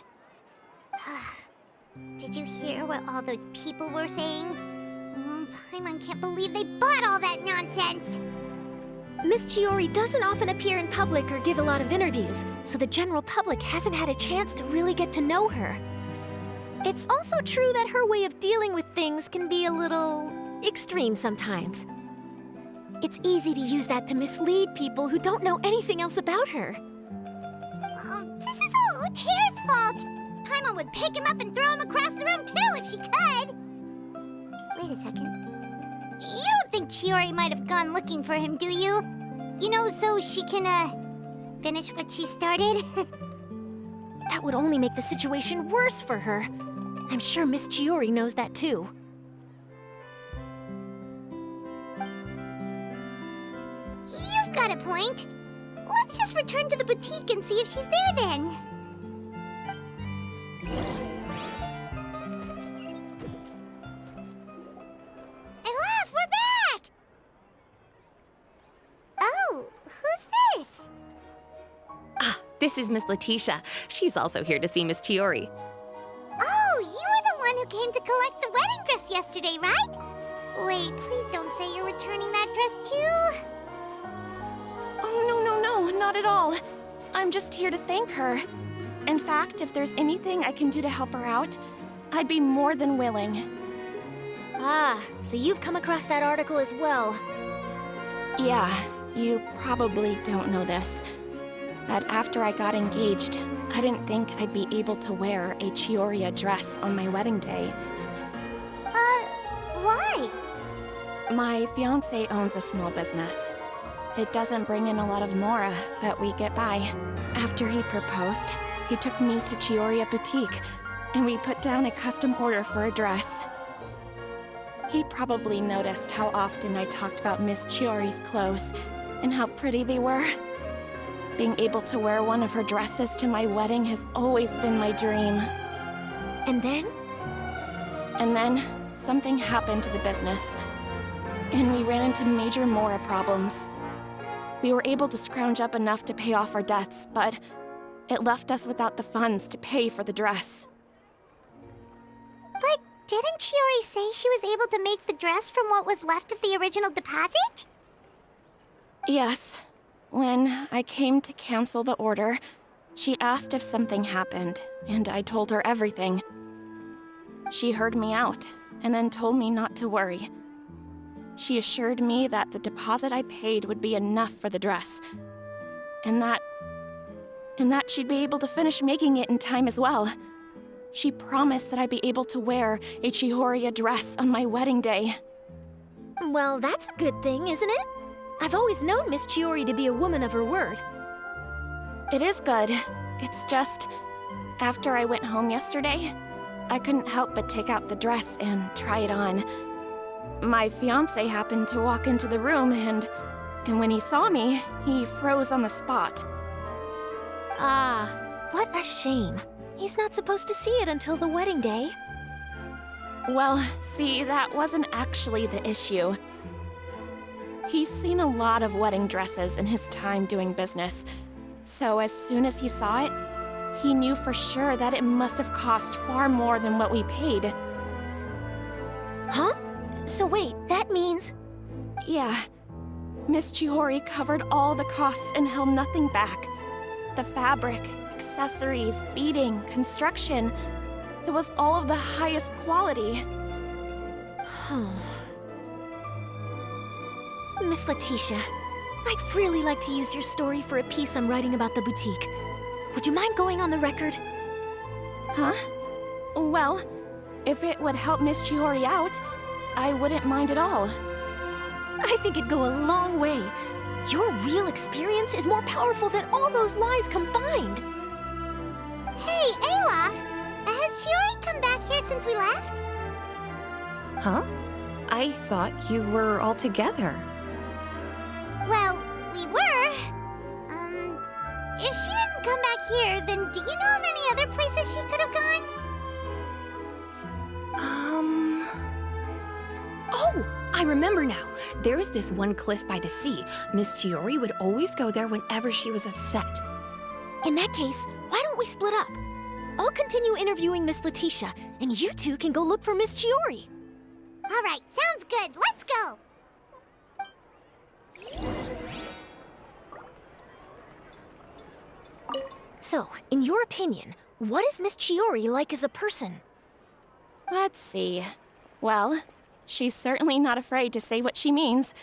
Did you hear what all those people were saying? Paimon can't believe they bought all that nonsense! Miss Chiori doesn't often appear in public or give a lot of interviews, so the general public hasn't had a chance to really get to know her. It's also true that her way of dealing with things can be a little extreme sometimes. It's easy to use that to mislead people who don't know anything else about her. Oh, this is all Uter's fault! Paimon would pick him up and throw him across the room too if she could! Wait a second. You don't think Chiori might have gone looking for him, do you? You know, so she can, finish what she started? That would only make the situation worse for her. I'm sure Miss Chiori knows that too. You've got a point. Let's just return to the boutique and see if she's there then. Elaf, we're back! Oh, who's this? Ah, this is Miss Letitia. She's also here to see Miss Chiori. Oh, you were the one who came to collect the wedding dress yesterday, right? Wait, please don't say you're returning that dress too. Oh, no, not at all. I'm just here to thank her. In fact, if there's anything I can do to help her out, I'd be more than willing. Ah, so you've come across that article as well. Yeah, you probably don't know this, but after I got engaged, I didn't think I'd be able to wear a Chiori dress on my wedding day. Why? My fiancé owns a small business. It doesn't bring in a lot of mora, but we get by. After he proposed, he took me to Chiori Boutique, and we put down a custom order for a dress. He probably noticed how often I talked about Miss Chiori's clothes, and how pretty they were. Being able to wear one of her dresses to my wedding has always been my dream. And then? And then, something happened to the business, and we ran into major Mora problems. We were able to scrounge up enough to pay off our debts, but it left us without the funds to pay for the dress. But didn't Chiori say she was able to make the dress from what was left of the original deposit? Yes. When I came to cancel the order, she asked if something happened, and I told her everything. She heard me out, and then told me not to worry. She assured me that the deposit I paid would be enough for the dress, and that she'd be able to finish making it in time as well. She promised that I'd be able to wear a Chiori dress on my wedding day. Well, that's a good thing, isn't it? I've always known Miss Chiori to be a woman of her word. It is good. It's just, after I went home yesterday, I couldn't help but take out the dress and try it on. My fiancé happened to walk into the room, and when he saw me, he froze on the spot. Ah, what a shame. He's not supposed to see it until the wedding day. Well, see, that wasn't actually the issue. He's seen a lot of wedding dresses in his time doing business, so as soon as he saw it, he knew for sure that it must have cost far more than what we paid. Huh? So wait, that means... Yeah. Miss Chiori covered all the costs and held nothing back. The fabric, accessories, beading, construction. It was all of the highest quality. Miss Letitia, I'd really like to use your story for a piece I'm writing about the boutique. Would you mind going on the record? Huh? Well, if it would help Miss Chiori out, I wouldn't mind at all. I think it'd go a long way. Your real experience is more powerful than all those lies combined. Hey, Olaf! Has Chiori come back here since we left? Huh? I thought you were all together. Well, we were. If she didn't come back here, then do you know of any other places she could have gone? Oh, I remember now. There's this one cliff by the sea. Miss Chiori would always go there whenever she was upset. In that case, why don't we split up? I'll continue interviewing Miss Letitia, and you two can go look for Miss Chiori. All right, sounds good. Let's go. So, in your opinion, what is Miss Chiori like as a person? Let's see. Well, she's certainly not afraid to say what she means,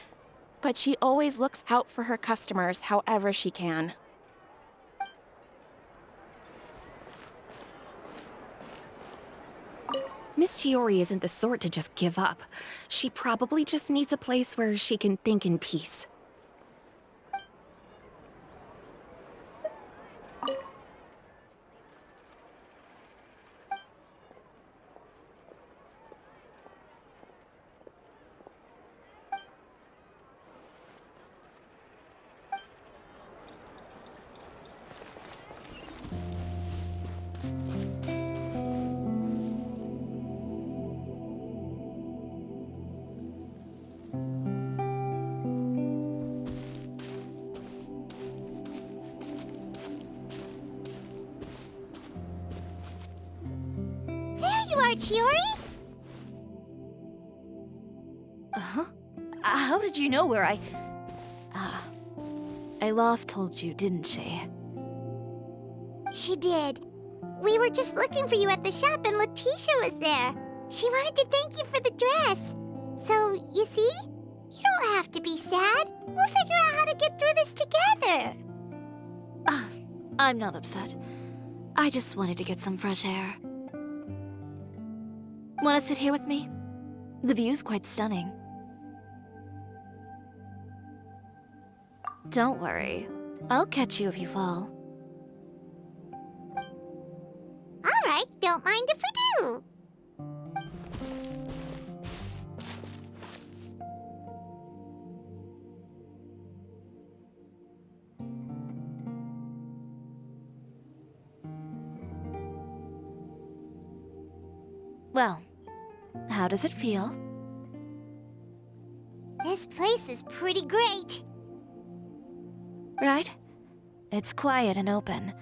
but she always looks out for her customers however she can. Miss Chiori isn't the sort to just give up. She probably just needs a place where she can think in peace. Chiori? Uh-huh. How did you know where Olaf told you, didn't she? She did. We were just looking for you at the shop and Letitia was there. She wanted to thank you for the dress. So, you see? You don't have to be sad. We'll figure out how to get through this together. I'm not upset. I just wanted to get some fresh air. Want to sit here with me? The view's quite stunning. Don't worry. I'll catch you if you fall. All right, don't mind if we do. Well, how does it feel? This place is pretty great. Right? It's quiet and open,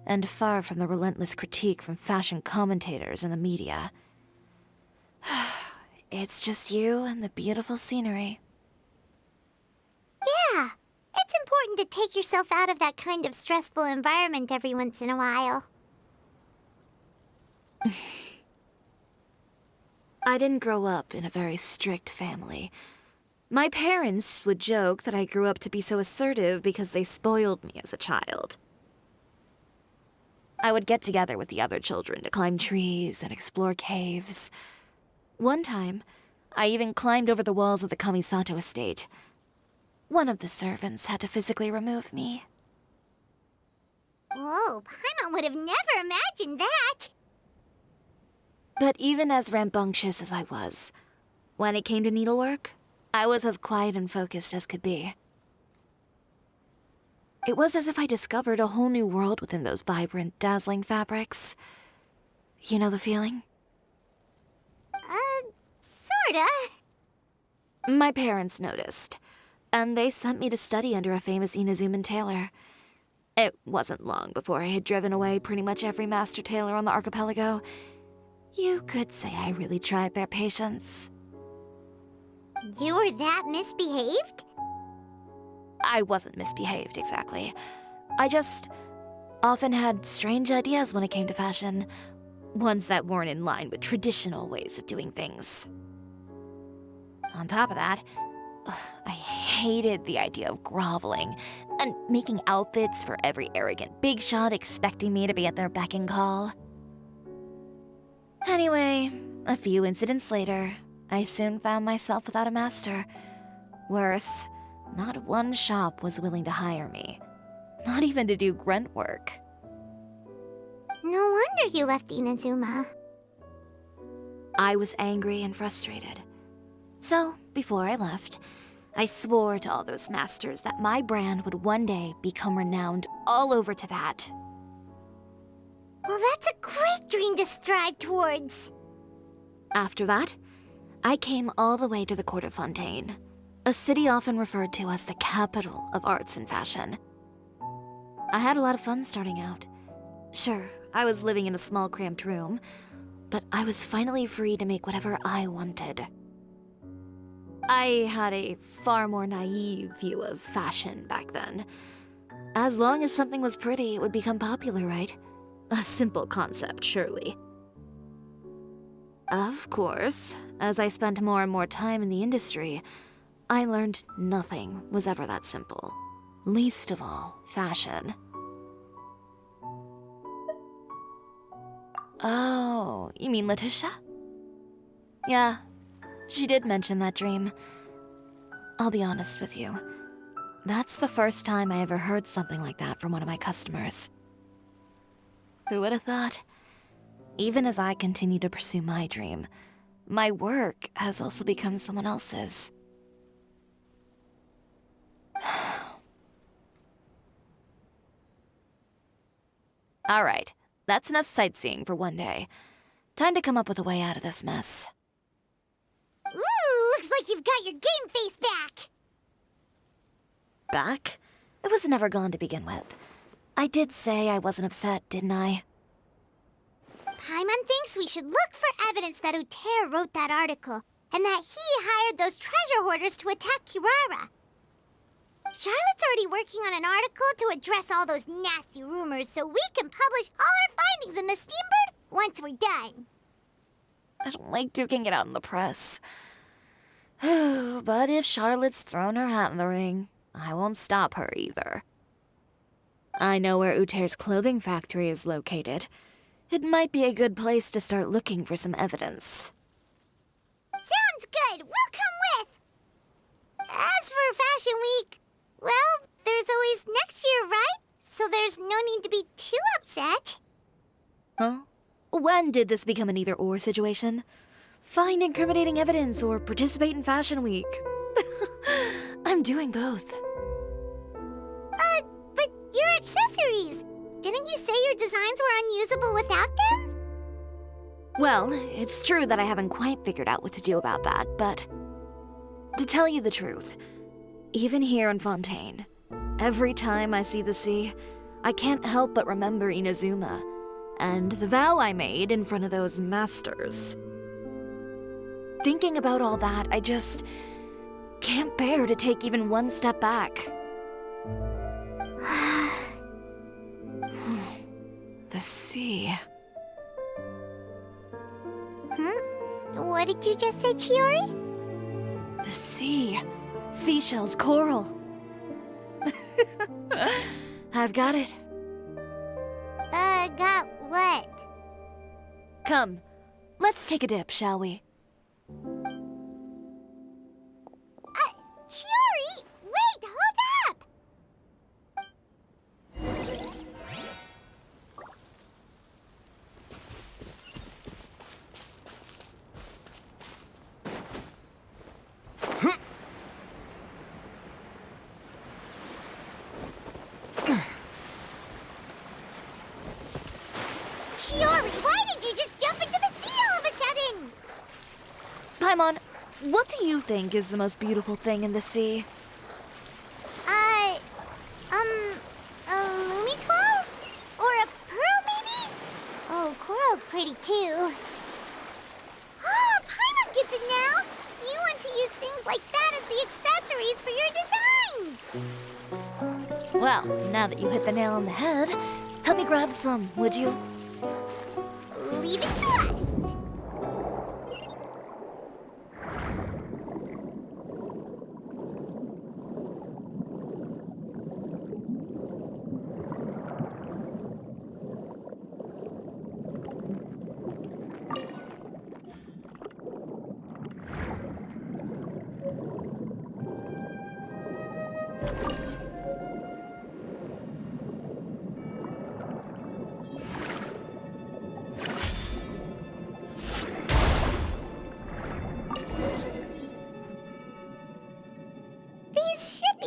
and far from the relentless critique from fashion commentators and the media. It's just you and the beautiful scenery. Yeah, it's important to take yourself out of that kind of stressful environment every once in a while. I didn't grow up in a very strict family. My parents would joke that I grew up to be so assertive because they spoiled me as a child. I would get together with the other children to climb trees and explore caves. One time, I even climbed over the walls of the Kamisato estate. One of the servants had to physically remove me. Whoa, Paimon would have never imagined that! But even as rambunctious as I was, when it came to needlework, I was as quiet and focused as could be. It was as if I discovered a whole new world within those vibrant, dazzling fabrics. You know the feeling? Sorta. My parents noticed, and they sent me to study under a famous Inazuman tailor. It wasn't long before I had driven away pretty much every master tailor on the archipelago. You could say I really tried their patience. You were that misbehaved? I wasn't misbehaved, exactly. I just often had strange ideas when it came to fashion. Ones that weren't in line with traditional ways of doing things. On top of that, I hated the idea of groveling and making outfits for every arrogant big shot expecting me to be at their beck and call. Anyway, a few incidents later, I soon found myself without a master. Worse, not one shop was willing to hire me. Not even to do grunt work. No wonder you left Inazuma. I was angry and frustrated. So, before I left, I swore to all those masters that my brand would one day become renowned all over Teyvat. Well, that's a great dream to strive towards. After that, I came all the way to the court of Fontaine, a city often referred to as the capital of arts and fashion. I had a lot of fun starting out. Sure, I was living in a small cramped room, but I was finally free to make whatever I wanted. I had a far more naive view of fashion back then. As long as something was pretty, it would become popular, right? A simple concept, surely. Of course, as I spent more and more time in the industry, I learned nothing was ever that simple. Least of all, fashion. Oh, you mean Letitia? Yeah, she did mention that dream. I'll be honest with you. That's the first time I ever heard something like that from one of my customers. Who would have thought? Even as I continue to pursue my dream, my work has also become someone else's. All right, that's enough sightseeing for one day. Time to come up with a way out of this mess. Ooh, looks like you've got your game face back. Back? It was never gone to begin with. I did say I wasn't upset, didn't I? Paimon thinks we should look for evidence that Uter wrote that article, and that he hired those treasure hoarders to attack Kirara. Charlotte's already working on an article to address all those nasty rumors so we can publish all our findings in the Steambird once we're done. I don't like duking it out in the press. But if Charlotte's thrown her hat in the ring, I won't stop her either. I know where Uter's clothing factory is located. It might be a good place to start looking for some evidence. Sounds good. We'll come with. As for Fashion Week, well, there's always next year, right? So there's no need to be too upset. Huh? When did this become an either-or situation? Find incriminating evidence or participate in Fashion Week. I'm doing both. But your accessories! Didn't you say your designs were unusable without them? Well, it's true that I haven't quite figured out what to do about that, but to tell you the truth, even here in Fontaine, every time I see the sea, I can't help but remember Inazuma and the vow I made in front of those masters. Thinking about all that, I just can't bear to take even one step back. The sea. What did you just say, Chiori? The sea. Seashells, coral. I've got it. Got what? Come, let's take a dip, shall we? Chiori! Wait, hold up! Chiori, why did you just jump into the sea all of a sudden? Paimon, what do you think is the most beautiful thing in the sea? A lumitoile? Or a pearl, maybe? Oh, coral's pretty too. Oh, Paimon gets it now! You want to use things like that as the accessories for your designs! Well, now that you hit the nail on the head, help me grab some, would you? Leave it to us!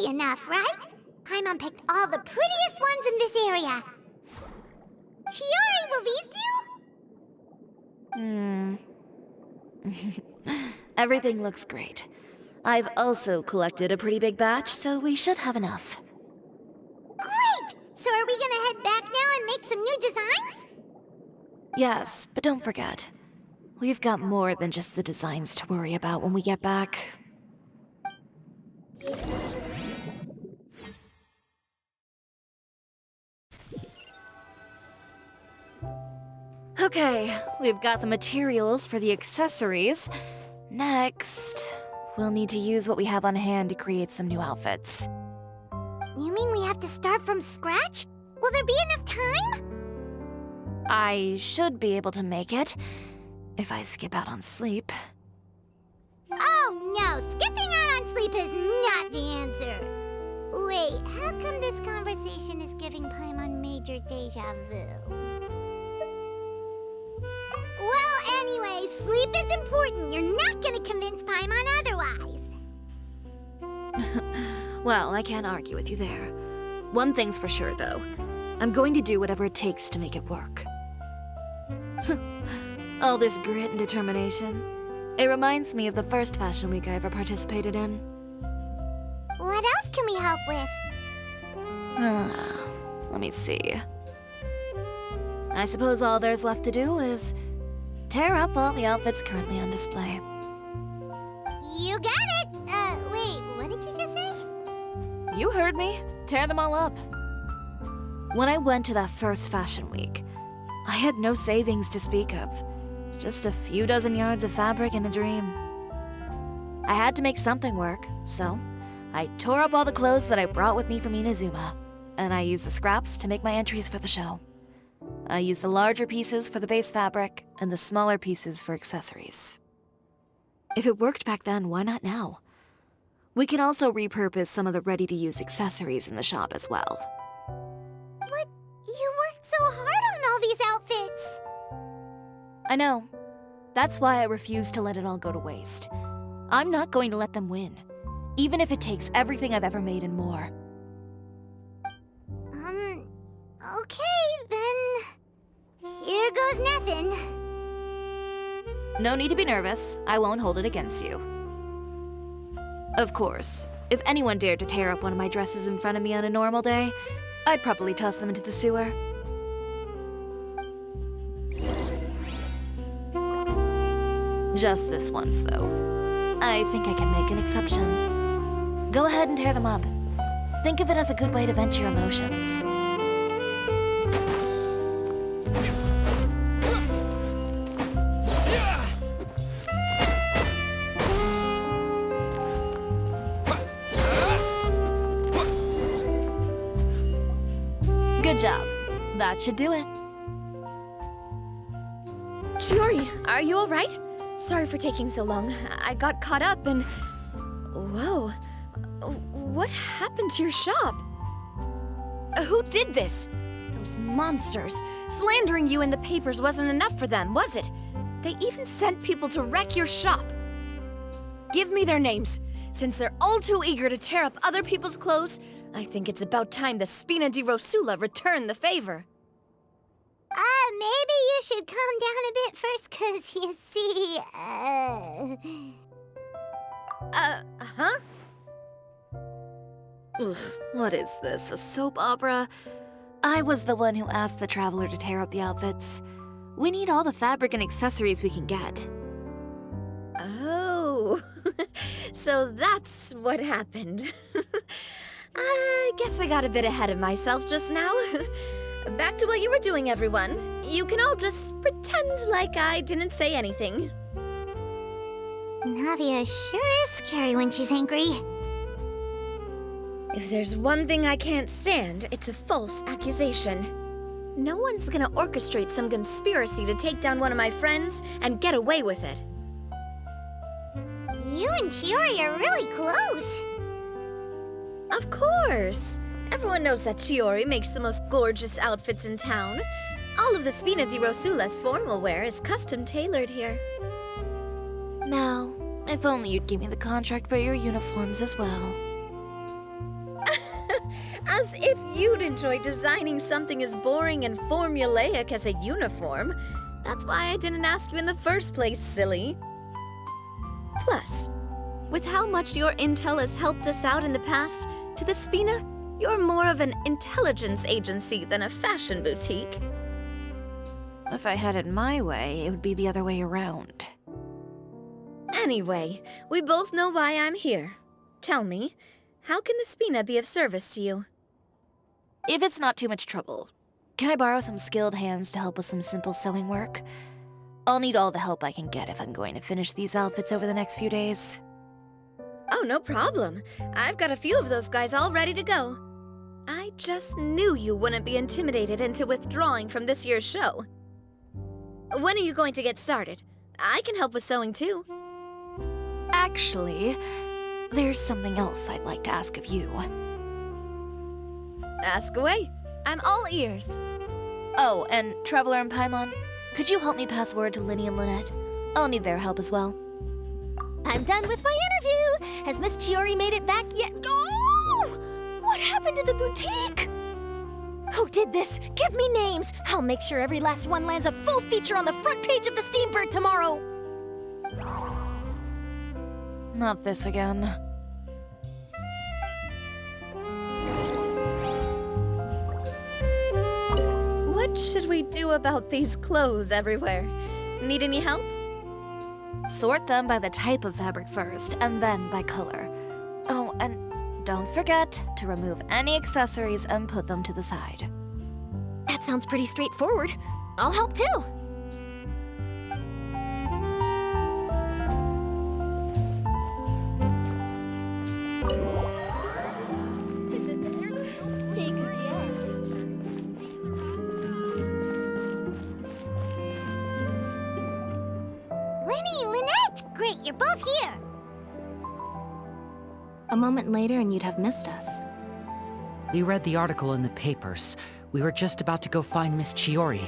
Enough, right? Paimon picked all the prettiest ones in this area. Chiori, will these do? Everything looks great. I've also collected a pretty big batch, so we should have enough. Great! So are we gonna head back now and make some new designs? Yes, but don't forget, we've got more than just the designs to worry about when we get back. Okay, we've got the materials for the accessories. Next, we'll need to use what we have on hand to create some new outfits. You mean we have to start from scratch? Will there be enough time? I should be able to make it, if I skip out on sleep. Oh no, skipping out on sleep is not the answer. Wait, how come this conversation is giving Paimon major deja vu? Well, anyway, sleep is important. You're not gonna convince Paimon otherwise. Well, I can't argue with you there. One thing's for sure, though. I'm going to do whatever it takes to make it work. All this grit and determination. It reminds me of the first fashion week I ever participated in. What else can we help with? Let me see. I suppose all there's left to do is tear up all the outfits currently on display. You got it! Wait, what did you just say? You heard me. Tear them all up. When I went to that first fashion week, I had no savings to speak of. Just a few dozen yards of fabric and a dream. I had to make something work, so I tore up all the clothes that I brought with me from Inazuma, and I used the scraps to make my entries for the show. I used the larger pieces for the base fabric and the smaller pieces for accessories. If it worked back then, why not now? We can also repurpose some of the ready-to-use accessories in the shop as well. But you worked so hard on all these outfits! I know. That's why I refuse to let it all go to waste. I'm not going to let them win, even if it takes everything I've ever made and more. Okay, then... here goes nothing. No need to be nervous. I won't hold it against you. Of course, if anyone dared to tear up one of my dresses in front of me on a normal day, I'd probably toss them into the sewer. Just this once, though. I think I can make an exception. Go ahead and tear them up. Think of it as a good way to vent your emotions. Good job. That should do it. Chiori, are you alright? Sorry for taking so long. I got caught up and... Whoa. What happened to your shop? Who did this? Those monsters. Slandering you in the papers wasn't enough for them, was it? They even sent people to wreck your shop. Give me their names. Since they're all too eager to tear up other people's clothes, I think it's about time the Spina di Rosula return the favor. Maybe you should calm down a bit first, 'cause you see, Huh? Ugh, what is this, a soap opera? I was the one who asked the traveler to tear up the outfits. We need all the fabric and accessories we can get. Oh, so that's what happened. I guess I got a bit ahead of myself just now. Back to what you were doing, everyone. You can all just pretend like I didn't say anything. Navia sure is scary when she's angry. If there's one thing I can't stand, it's a false accusation. No one's gonna orchestrate some conspiracy to take down one of my friends and get away with it. You and Chiori are really close. Of course. Everyone knows that Chiori makes the most gorgeous outfits in town. All of the Spina di Rosula's formal wear is custom tailored here. Now, if only you'd give me the contract for your uniforms as well. As if you'd enjoy designing something as boring and formulaic as a uniform. That's why I didn't ask you in the first place, silly. Plus, with how much your intel has helped us out in the past, to the Spina, you're more of an intelligence agency than a fashion boutique. If I had it my way, it would be the other way around. Anyway, we both know why I'm here. Tell me, how can the Spina be of service to you? If it's not too much trouble, can I borrow some skilled hands to help with some simple sewing work? I'll need all the help I can get if I'm going to finish these outfits over the next few days. Oh, no problem. I've got a few of those guys all ready to go. I just knew you wouldn't be intimidated into withdrawing from this year's show. When are you going to get started? I can help with sewing too. Actually, there's something else I'd like to ask of you. Ask away. I'm all ears. Oh, and Traveler and Paimon, could you help me pass word to Linny and Lynette? I'll need their help as well. I'm done with my interview. Has Miss Chiori made it back yet? Oh! What happened to the boutique? Who did this? Give me names. I'll make sure every last one lands a full feature on the front page of the Steambird tomorrow. Not this again. What should we do about these clothes everywhere? Need any help? Sort them by the type of fabric first, and then by color. Oh, and don't forget to remove any accessories and put them to the side. That sounds pretty straightforward. I'll help too. Take a guess. Linny, Lynette! Great, you're both here. A moment later and you'd have missed us. We read the article in the papers. We were just about to go find Miss Chiori.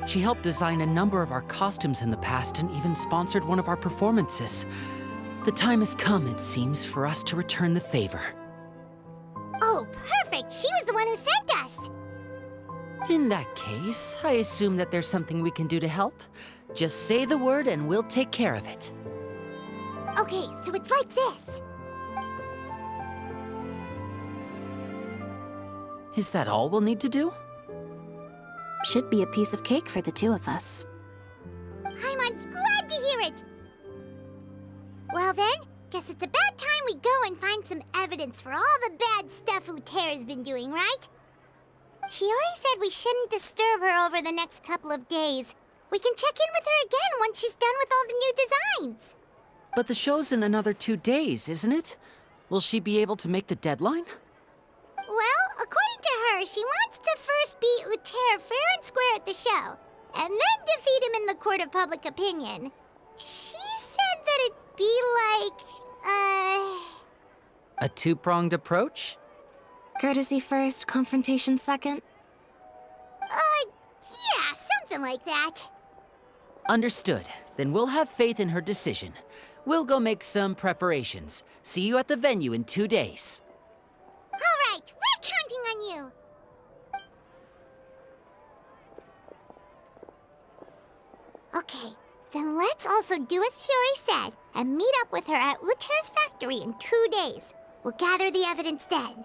She helped design a number of our costumes in the past and even sponsored one of our performances. The time has come, it seems, for us to return the favor. Oh, perfect! She was the one who sent us! In that case, I assume that there's something we can do to help. Just say the word and we'll take care of it. Okay, so it's like this. Is that all we'll need to do? Should be a piece of cake for the two of us. Paimon's glad to hear it. Well then, guess it's about time we go and find some evidence for all the bad stuff Utera's been doing, right? Chiori said we shouldn't disturb her over the next couple of days. We can check in with her again once she's done with all the new designs. But the show's in another 2 days, isn't it? Will she be able to make the deadline? Well, according to her, she wants to first beat Utera fair and square at the show, and then defeat him in the court of public opinion. She said that it'd be like, A two-pronged approach? Courtesy first, confrontation second? Yeah, something like that. Understood. Then we'll have faith in her decision. We'll go make some preparations. See you at the venue in 2 days. All right, we're counting on you. Okay, then let's also do as Chiori said and meet up with her at Utera's factory in 2 days. We'll gather the evidence then.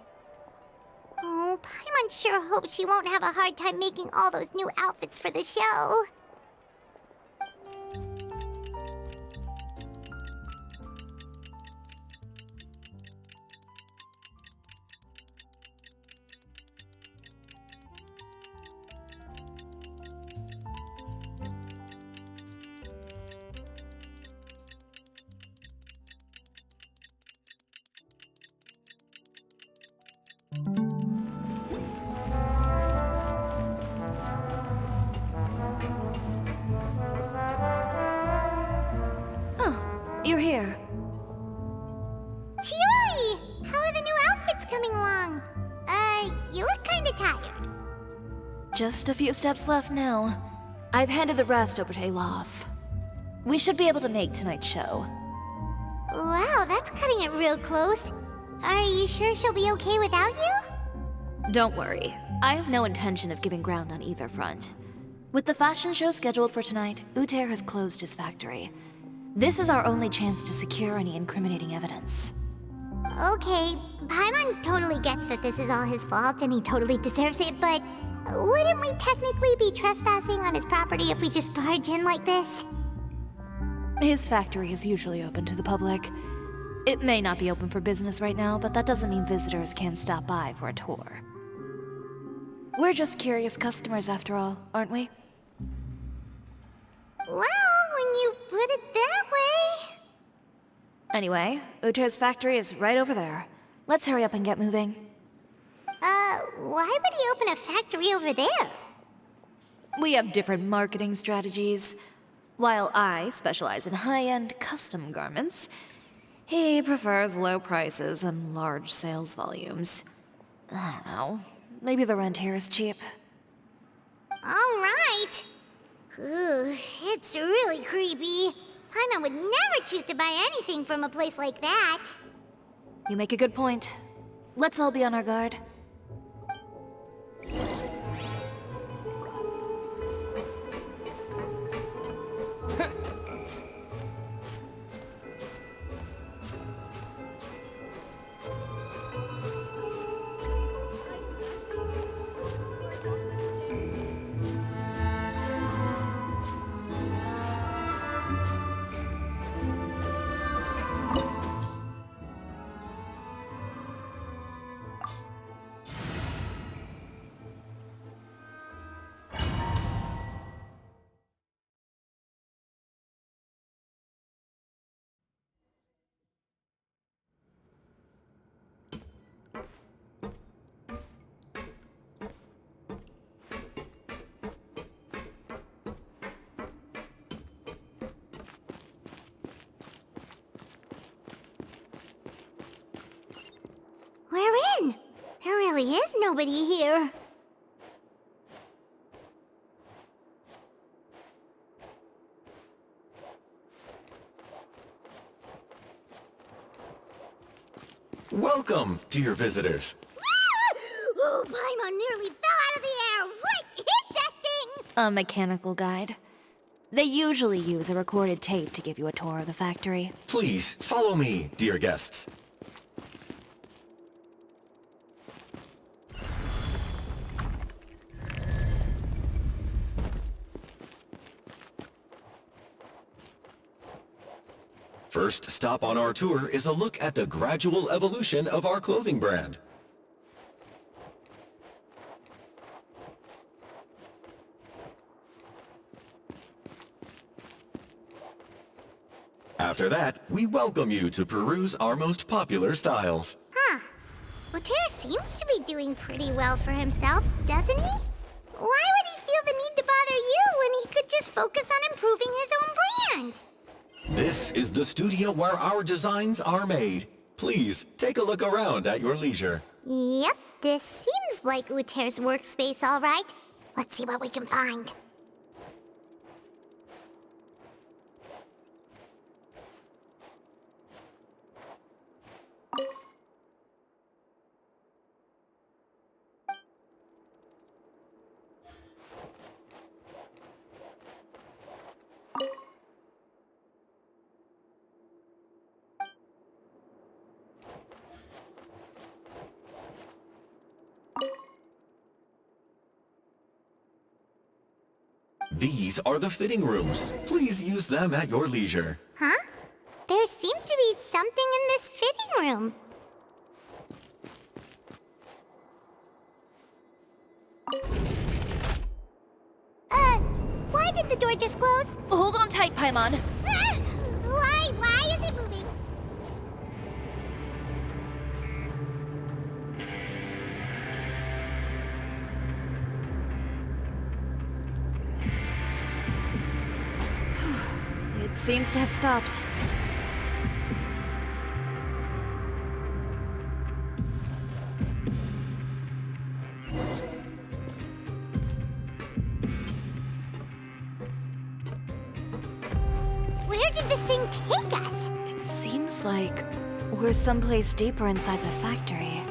Oh, Paimon sure hopes she won't have a hard time making all those new outfits for the show. You're here. Chiori! How are the new outfits coming along? You look kinda tired. Just a few steps left now. I've handed the rest over to Elof. We should be able to make tonight's show. Wow, that's cutting it real close. Are you sure she'll be okay without you? Don't worry. I have no intention of giving ground on either front. With the fashion show scheduled for tonight, Uther has closed his factory. This is our only chance to secure any incriminating evidence. Okay, Paimon totally gets that this is all his fault and he totally deserves it, but wouldn't we technically be trespassing on his property if we just barge in like this? His factory is usually open to the public. It may not be open for business right now, but that doesn't mean visitors can't stop by for a tour. We're just curious customers after all, aren't we? Well, when you put it that way... Anyway, Uther's factory is right over there. Let's hurry up and get moving. Why would he open a factory over there? We have different marketing strategies. While I specialize in high-end custom garments, he prefers low prices and large sales volumes. I don't know. Maybe the rent here is cheap. All right. Ugh, it's really creepy. Paimon would never choose to buy anything from a place like that. You make a good point. Let's all be on our guard. We're in. There really is nobody here. Welcome, dear visitors. Oh, Paimon nearly fell out of the air. What is that thing? A mechanical guide. They usually use a recorded tape to give you a tour of the factory. Please, follow me, dear guests. First stop on our tour is a look at the gradual evolution of our clothing brand. After that, we welcome you to peruse our most popular styles. Huh. Uther seems to be doing pretty well for himself, doesn't he? Why would he feel the need to bother you when he could just focus on improving his own brand? This is the studio where our designs are made. Please, take a look around at your leisure. Yep, this seems like Uther's workspace, all right. Let's see what we can find. These are the fitting rooms. Please use them at your leisure. Huh? There seems to be something in this fitting room. Why did the door just close? Hold on tight, Paimon. Ah! Why is it moving? It seems to have stopped. Where did this thing take us? It seems like we're someplace deeper inside the factory.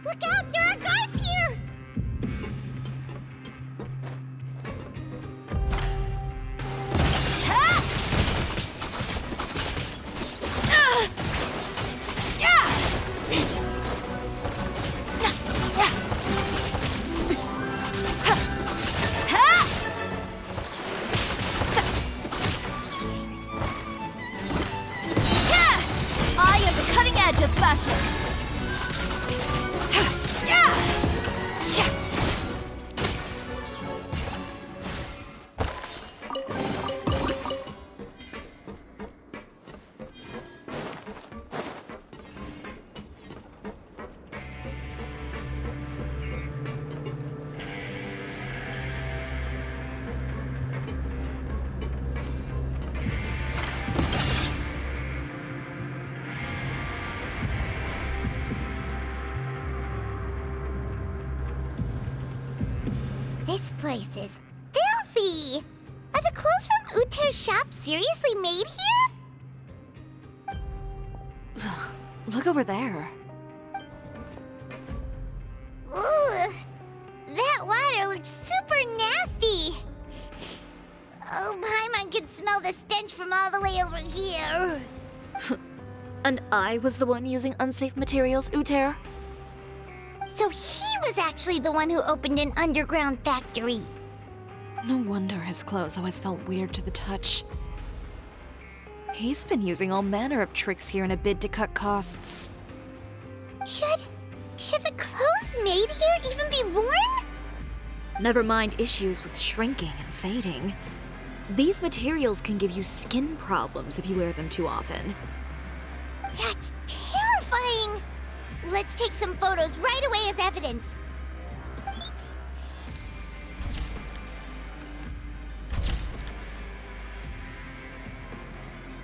Look out! There are guards here! I am the cutting edge of fashion. This place is filthy! Are the clothes from Uther's shop seriously made here? Look over there. Ugh! That water looks super nasty! Oh, Paimon can smell the stench from all the way over here. And I was the one using unsafe materials, Uther? So he was actually the one who opened an underground factory. No wonder his clothes always felt weird to the touch. He's been using all manner of tricks here in a bid to cut costs. Should the clothes made here even be worn? Never mind issues with shrinking and fading. These materials can give you skin problems if you wear them too often. That's terrifying! Let's take some photos right away as evidence.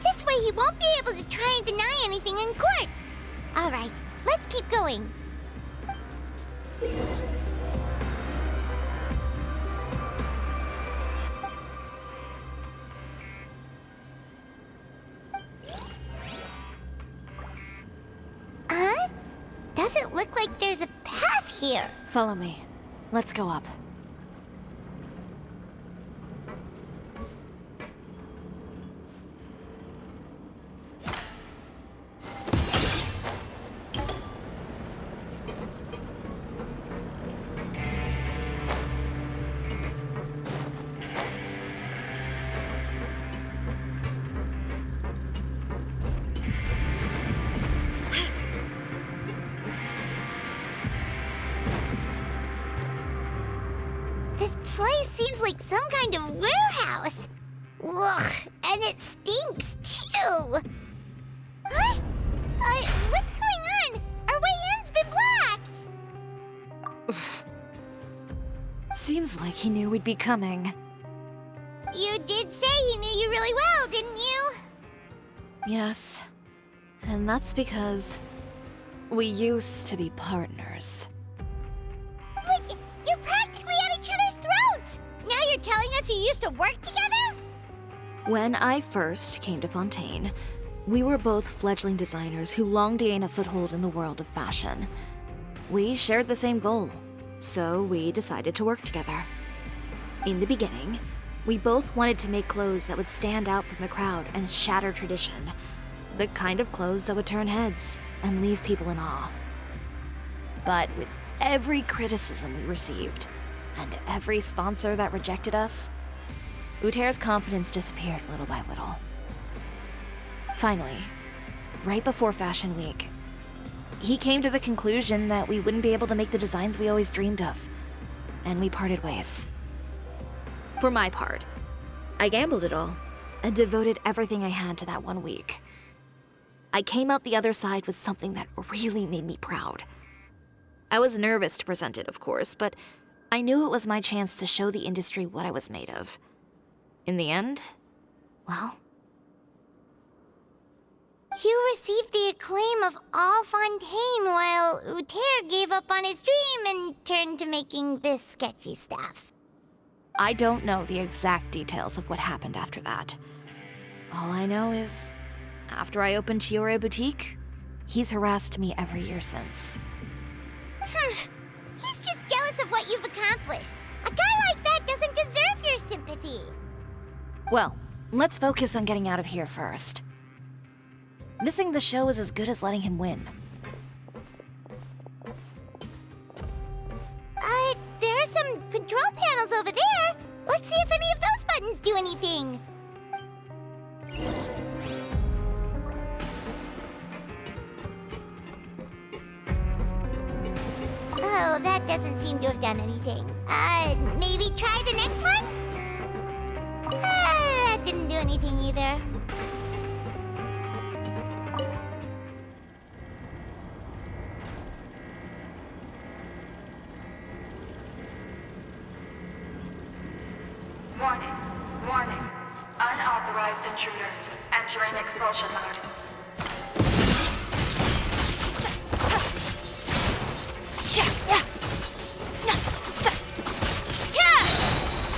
This way he won't be able to try and deny anything in court. All right, let's keep going. Huh? Doesn't look like there's a path here. Follow me. Let's go up. Seems like some kind of warehouse. Ugh, and it stinks too. Huh? What's going on? Our way in's been blocked. Seems like he knew we'd be coming. You did say he knew you really well, didn't you? Yes. And that's because we used to be partners. But you're practically at each other's throats! Now you're telling us you used to work together? When I first came to Fontaine, we were both fledgling designers who longed to gain a foothold in the world of fashion. We shared the same goal, so we decided to work together. In the beginning, we both wanted to make clothes that would stand out from the crowd and shatter tradition. The kind of clothes that would turn heads and leave people in awe. But with every criticism we received, and every sponsor that rejected us, Utaire's confidence disappeared little by little. Finally, right before Fashion Week, he came to the conclusion that we wouldn't be able to make the designs we always dreamed of, and we parted ways. For my part, I gambled it all and devoted everything I had to that 1 week. I came out the other side with something that really made me proud. I was nervous to present it, of course, but I knew it was my chance to show the industry what I was made of. In the end, well... You received the acclaim of all Fontaine while Utaire gave up on his dream and turned to making this sketchy stuff. I don't know the exact details of what happened after that. All I know is, after I opened Chiori Boutique, he's harassed me every year since. He's just jealous of what you've accomplished. A guy like that doesn't deserve your sympathy. Well, let's focus on getting out of here first. Missing the show is as good as letting him win. There are some control panels over there. Let's see if any of those buttons do anything. Oh, that doesn't seem to have done anything. Maybe try the next one? That didn't do anything either. Warning, warning. Unauthorized intruders entering expulsion mode.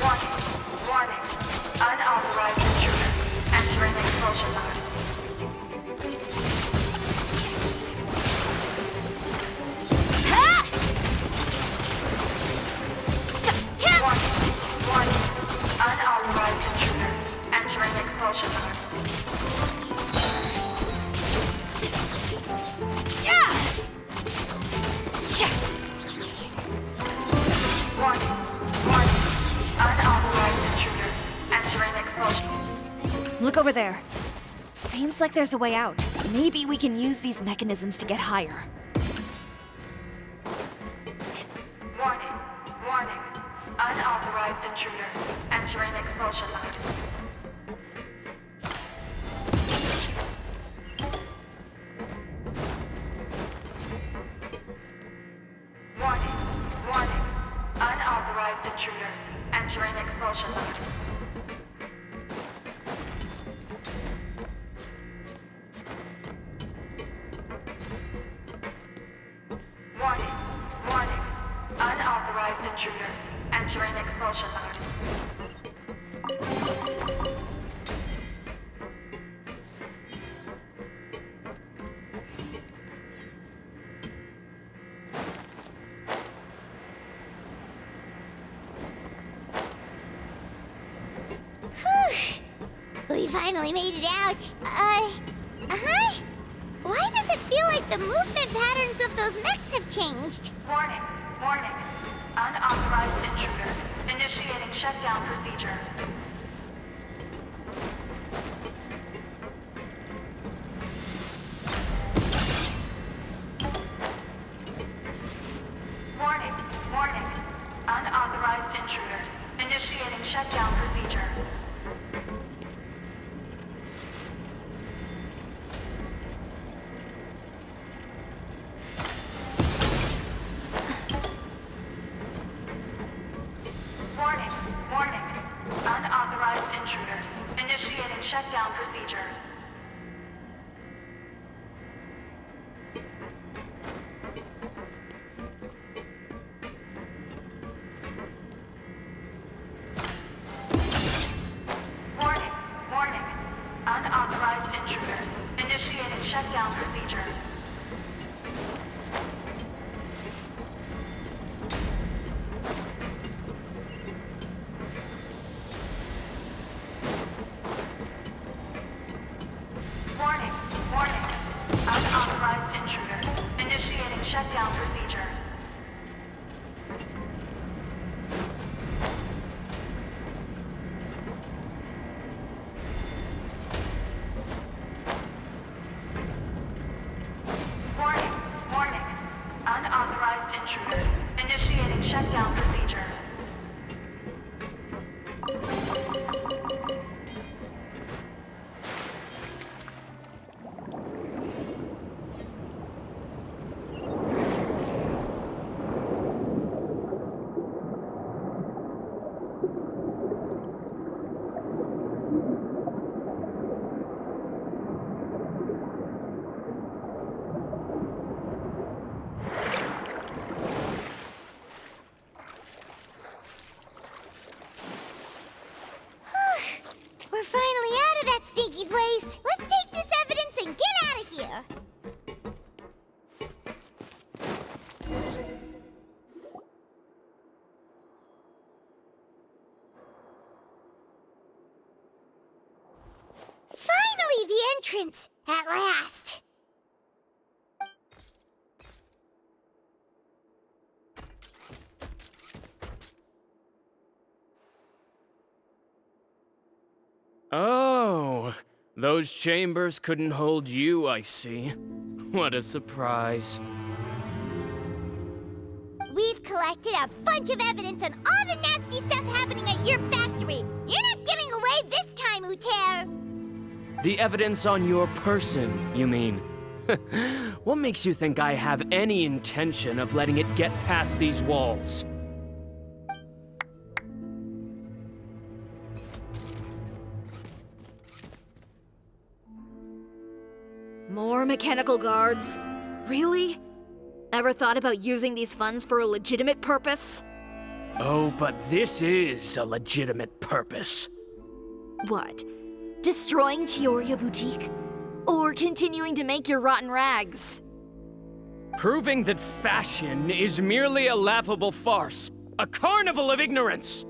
Warning, warning. Unauthorized intruders entering expulsion mode. Warning, unauthorized intruders entering expulsion mode. Warning, warning. Unauthorized intruders entering expulsion. Look over there. Seems like there's a way out. Maybe we can use these mechanisms to get higher. Warning, warning. Unauthorized intruders entering expulsion mode. Entering expulsion mode. Warning. Warning. Unauthorized intruders. Entering expulsion mode. We finally made it out. Huh? Why does it feel like the movement patterns of those mechs have changed? Warning. Warning. Unauthorized intruders. Initiating shutdown procedure. Warning. Warning. Unauthorized intruders. Initiating shutdown procedure. Warning. Warning. Unauthorized intruders. Initiating shutdown procedure. Warning. Warning. Unauthorized intruders. Initiating shutdown procedure. Warning. Warning. Unauthorized intruders. Initiating shutdown procedure. Warning. Warning. Unauthorized intruders. Initiating shutdown procedure. We're finally out of that stinky place. Let's take this evidence and get out of here. Finally, the entrance! At last! Oh, those chambers couldn't hold you, I see. What a surprise. We've collected a bunch of evidence on all the nasty stuff happening at your factory. You're not getting away this time, Uter. The evidence on your person, you mean? What makes you think I have any intention of letting it get past these walls? More mechanical guards? Really? Ever thought about using these funds for a legitimate purpose? Oh, but this is a legitimate purpose. What? Destroying Chiori Boutique? Or continuing to make your rotten rags? Proving that fashion is merely a laughable farce. A carnival of ignorance!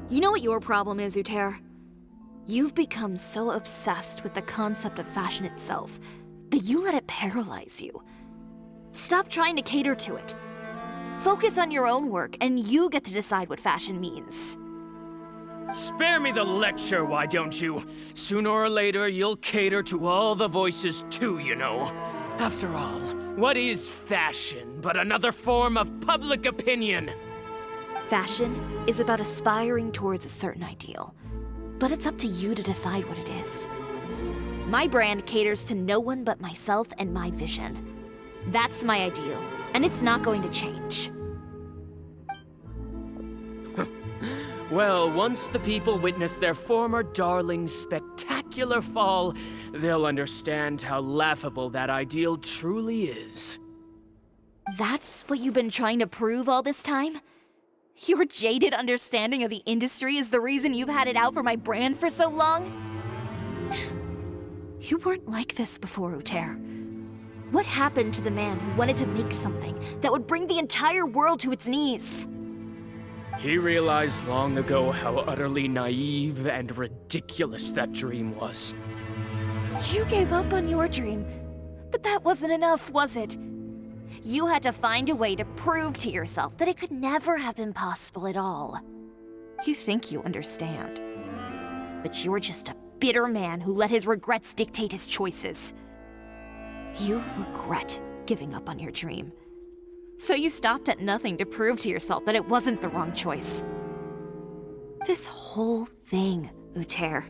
You know what your problem is, Uter? You've become so obsessed with the concept of fashion itself that you let it paralyze you. Stop trying to cater to it. Focus on your own work, and you get to decide what fashion means. Spare me the lecture, why don't you? Sooner or later, you'll cater to all the voices too, you know. After all, what is fashion but another form of public opinion? Fashion is about aspiring towards a certain ideal. But it's up to you to decide what it is. My brand caters to no one but myself and my vision. That's my ideal, and it's not going to change. Well, once the people witness their former darling's spectacular fall, they'll understand how laughable that ideal truly is. That's what you've been trying to prove all this time? Your jaded understanding of the industry is the reason you've had it out for my brand for so long? You weren't like this before, Uter. What happened to the man who wanted to make something that would bring the entire world to its knees? He realized long ago how utterly naive and ridiculous that dream was. You gave up on your dream, but that wasn't enough, was it? You had to find a way to prove to yourself that it could never have been possible at all. You think you understand, but you're just a bitter man who let his regrets dictate his choices. You regret giving up on your dream. So you stopped at nothing to prove to yourself that it wasn't the wrong choice. This whole thing, Uter.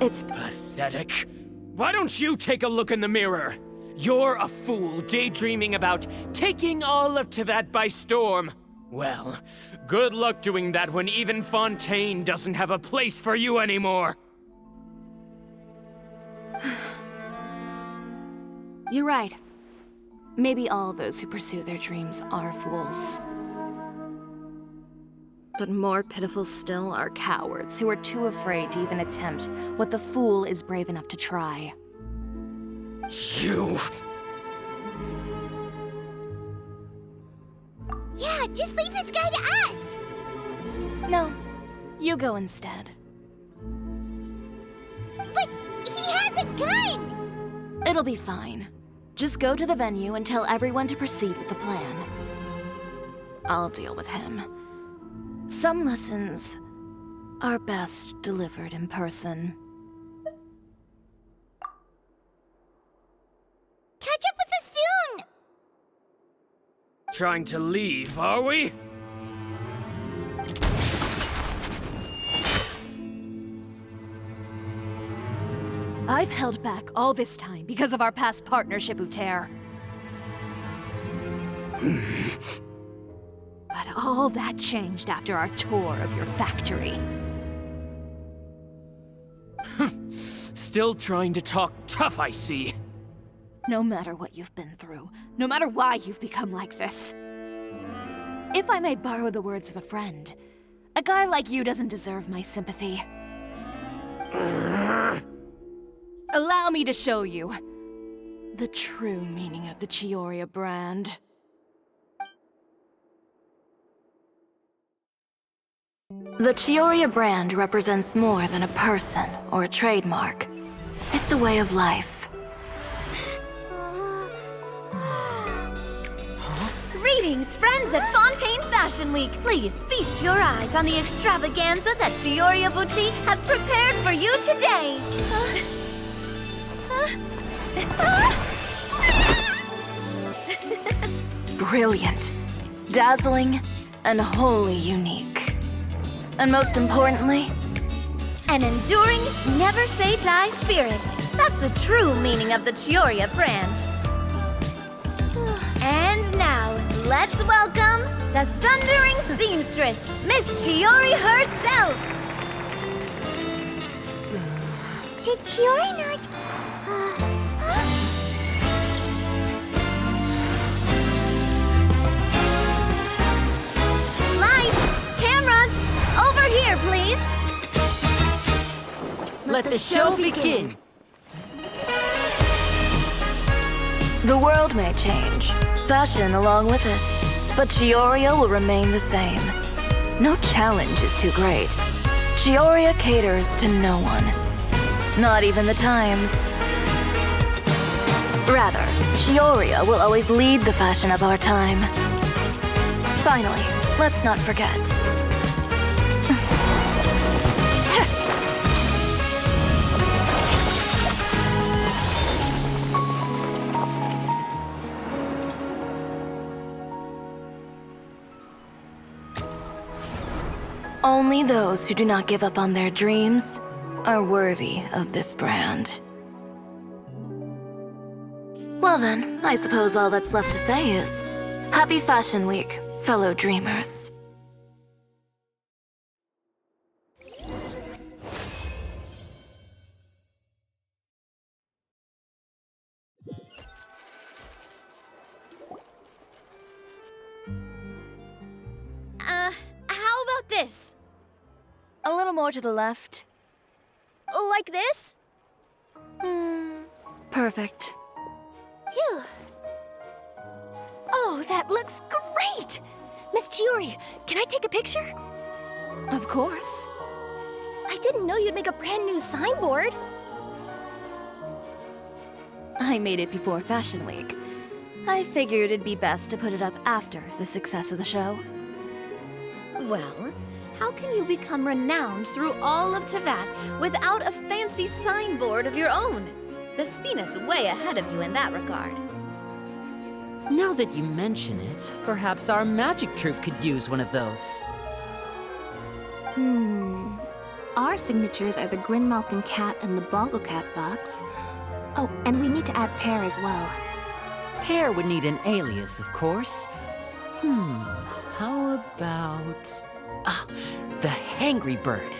It's pathetic. Why don't you take a look in the mirror? You're a fool daydreaming about taking all of Tibet by storm. Well, good luck doing that when even Fontaine doesn't have a place for you anymore. You're right. Maybe all those who pursue their dreams are fools. But more pitiful still are cowards who are too afraid to even attempt what the fool is brave enough to try. You! Yeah, just leave this guy to us! No, you go instead. But he has a gun! It'll be fine. Just go to the venue and tell everyone to proceed with the plan. I'll deal with him. Some lessons are best delivered in person. Catch up with us soon! Trying to leave, are we? I've held back all this time because of our past partnership, Uter. But all that changed after our tour of your factory. Still trying to talk tough, I see. No matter what you've been through, no matter why you've become like this. If I may borrow the words of a friend, a guy like you doesn't deserve my sympathy. Allow me to show you the true meaning of the Chiori brand. The Chiori brand represents more than a person or a trademark. It's a way of life. Greetings, friends at Fontaine Fashion Week. Please feast your eyes on the extravaganza that Chiori Boutique has prepared for you today. Brilliant, dazzling, and wholly unique. And most importantly, an enduring, never-say-die spirit. That's the true meaning of the Chiori brand. And now, let's welcome the thundering seamstress, Miss Chiori herself! Did Chiori not... Lights! Cameras! Over here, please! Let the show begin! the world may change, fashion along with it, but Chiori will remain the same. No challenge is too great. Chiori caters to no one, not even the times. Rather, Chiori will always lead the fashion of our time. Finally, let's not forget. Only those who do not give up on their dreams are worthy of this brand. Well then, I suppose all that's left to say is, Happy Fashion Week, fellow dreamers. this? A little more to the left. Like this? Perfect. Phew. Oh, that looks great! Miss Chiori, can I take a picture? Of course. I didn't know you'd make a brand new signboard. I made it before Fashion Week. I figured it'd be best to put it up after the success of the show. Well, how can you become renowned through all of Tevat without a fancy signboard of your own? The Spina's way ahead of you in that regard. Now that you mention it, perhaps our magic troupe could use one of those. Our signatures are the Grinmalkin cat and the Bogglecat box. Oh, and we need to add Pear as well. Pear would need an alias, of course. How about... the Hangry Bird.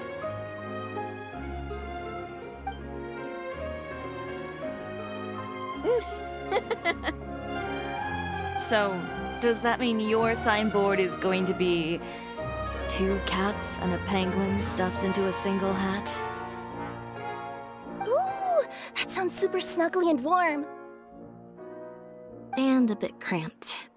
So, does that mean your signboard is going to be 2 cats and a penguin stuffed into a single hat? Ooh, that sounds super snuggly and warm. And a bit cramped.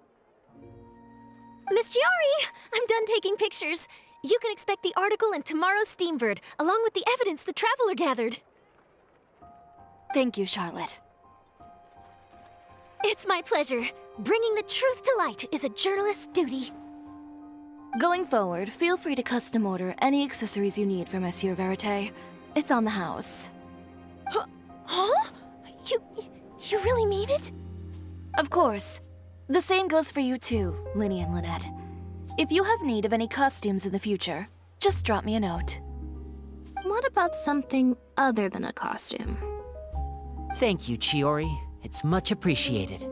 Miss Chiori, I'm done taking pictures. You can expect the article in tomorrow's Steambird, along with the evidence the Traveler gathered. Thank you, Charlotte. It's my pleasure. Bringing the truth to light is a journalist's duty. Going forward, feel free to custom order any accessories you need for Monsieur Verite. It's on the house. Huh? You really mean it? Of course. The same goes for you too, Linny and Lynette. If you have need of any costumes in the future, just drop me a note. What about something other than a costume? Thank you, Chiori. It's much appreciated.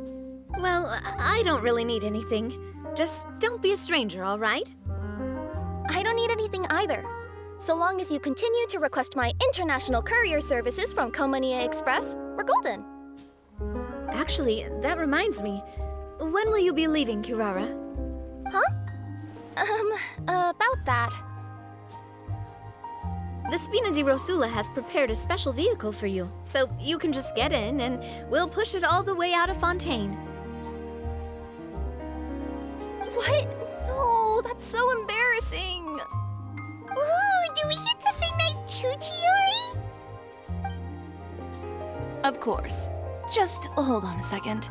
Well, I don't really need anything. Just don't be a stranger, all right? I don't need anything either. So long as you continue to request my international courier services from Komania Express, we're golden. Actually, that reminds me. When will you be leaving, Kirara? Huh? About that. The Spina di Rosula has prepared a special vehicle for you, so you can just get in and we'll push it all the way out of Fontaine. What? No, that's so embarrassing. Ooh, do we get something nice too, Chiori? Of course. Just hold on a second.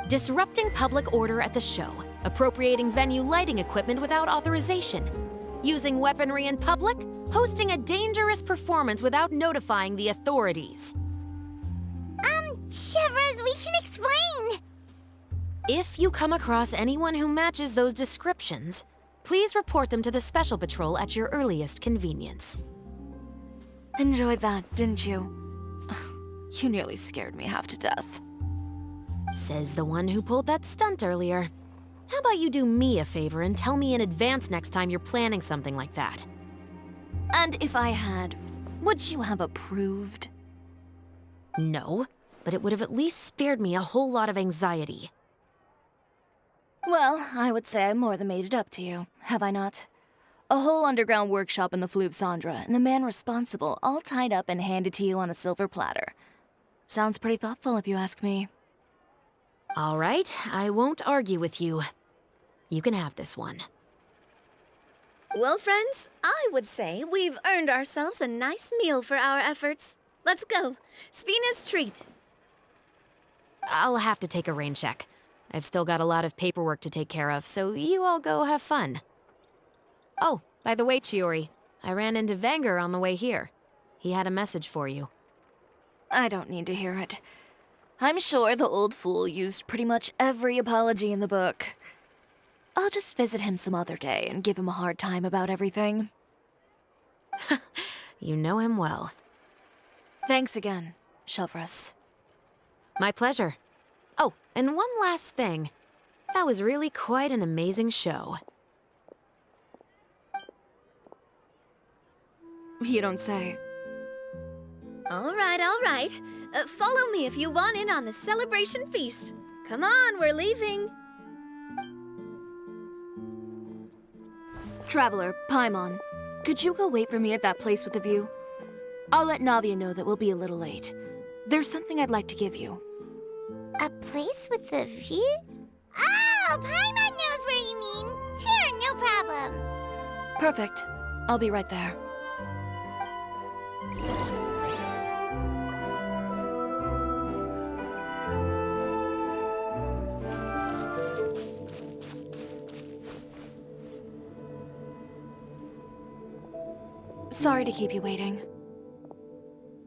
Disrupting public order at the show, appropriating venue lighting equipment without authorization, using weaponry in public, hosting a dangerous performance without notifying the authorities. Chevrolet, we can explain. If you come across anyone who matches those descriptions, please report them to the Special Patrol at your earliest convenience. Enjoyed that, didn't you? You nearly scared me half to death. Says the one who pulled that stunt earlier. How about you do me a favor and tell me in advance next time you're planning something like that? And if I had, would you have approved? No, but it would have at least spared me a whole lot of anxiety. Well, I would say I more than made it up to you, have I not? A whole underground workshop in the Fleuve Cendre, and the man responsible all tied up and handed to you on a silver platter. Sounds pretty thoughtful if you ask me. All right, I won't argue with you. You can have this one. Well, friends, I would say we've earned ourselves a nice meal for our efforts. Let's go. Spina's treat. I'll have to take a rain check. I've still got a lot of paperwork to take care of, so you all go have fun. Oh, by the way, Chiori, I ran into Vanger on the way here. He had a message for you. I don't need to hear it. I'm sure the old fool used pretty much every apology in the book. I'll just visit him some other day and give him a hard time about everything. You know him well. Thanks again, Chevrolet. My pleasure. Oh, and one last thing. That was really quite an amazing show. You don't say. All right, all right. Follow me if you want in on the celebration feast. Come on, we're leaving. Traveler, Paimon, could you go wait for me at that place with the view? I'll let Navia know that we'll be a little late. There's something I'd like to give you. A place with a view? Oh, Paimon knows where you mean. Sure, no problem. Perfect. I'll be right there. Sorry to keep you waiting.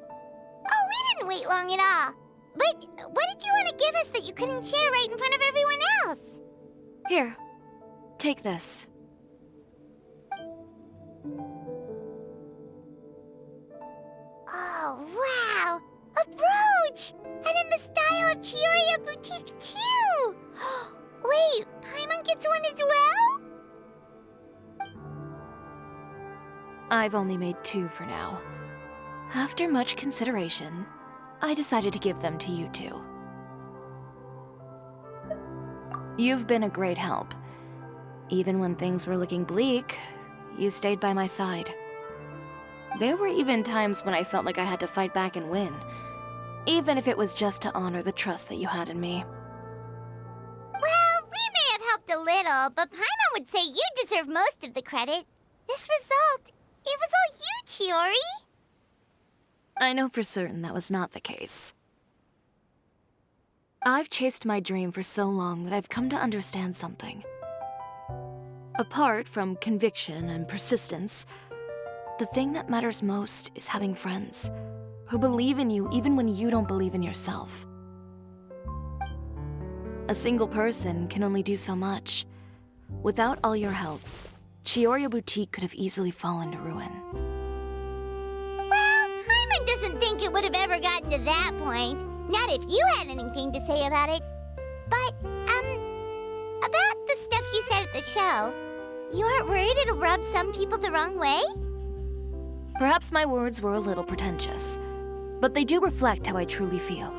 Oh, we didn't wait long at all. But what did you want to give us that you couldn't share right in front of everyone else? Here, take this. Oh, wow! A brooch! And in the style of Chiori boutique, too! Wait, Paimon gets one as well? I've only made 2 for now. After much consideration, I decided to give them to you two. You've been a great help. Even when things were looking bleak, you stayed by my side. There were even times when I felt like I had to fight back and win, even if it was just to honor the trust that you had in me. Well, we may have helped a little, but Paimon would say you deserve most of the credit. This result, it was all you, Chiori. I know for certain that was not the case. I've chased my dream for so long that I've come to understand something. Apart from conviction and persistence, the thing that matters most is having friends who believe in you even when you don't believe in yourself. A single person can only do so much. Without all your help, Chiori Boutique could have easily fallen to ruin. Well, Paimon doesn't think it would have ever gotten to that point. Not if you had anything to say about it. But, about the stuff you said at the show, you aren't worried it'll rub some people the wrong way? Perhaps my words were a little pretentious, but they do reflect how I truly feel.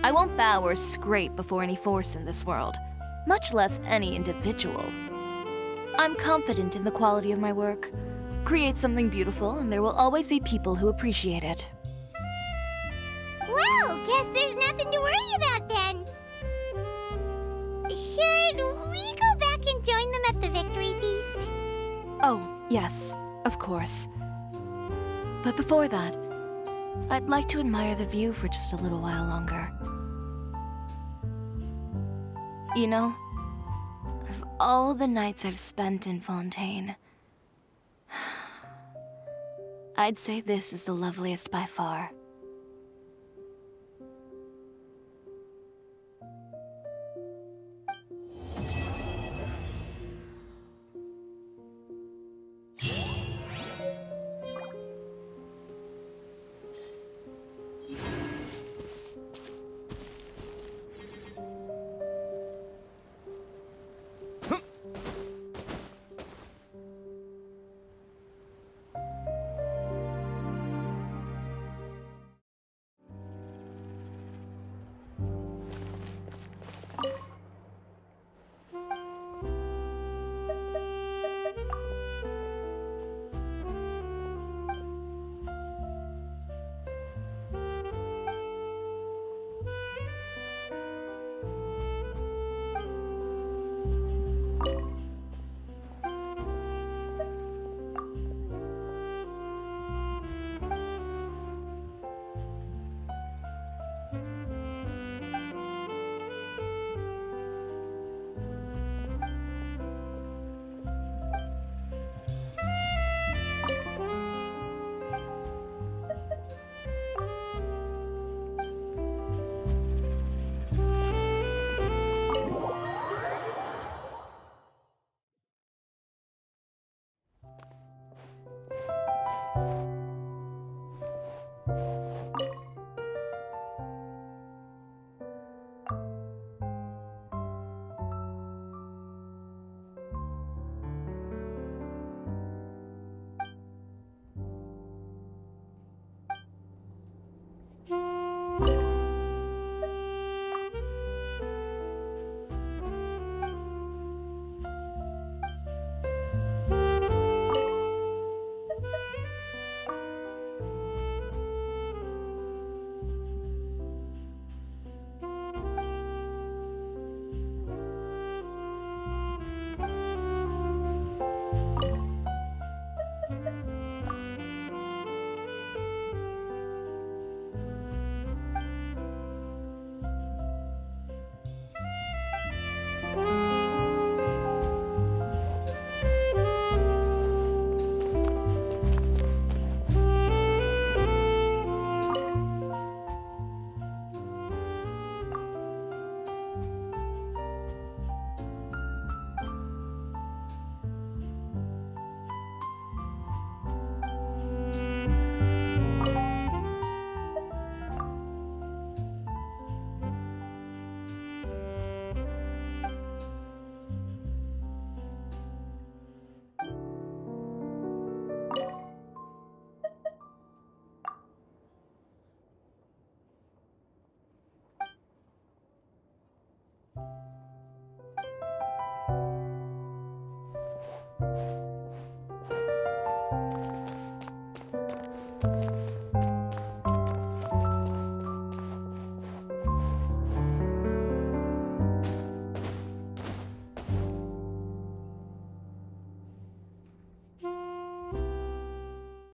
I won't bow or scrape before any force in this world, much less any individual. I'm confident in the quality of my work. Create something beautiful, and there will always be people who appreciate it. Well, guess there's nothing to worry about then. Should we go back and join them at the victory feast? Oh, yes, of course. But before that, I'd like to admire the view for just a little while longer. You know, of all the nights I've spent in Fontaine, I'd say this is the loveliest by far.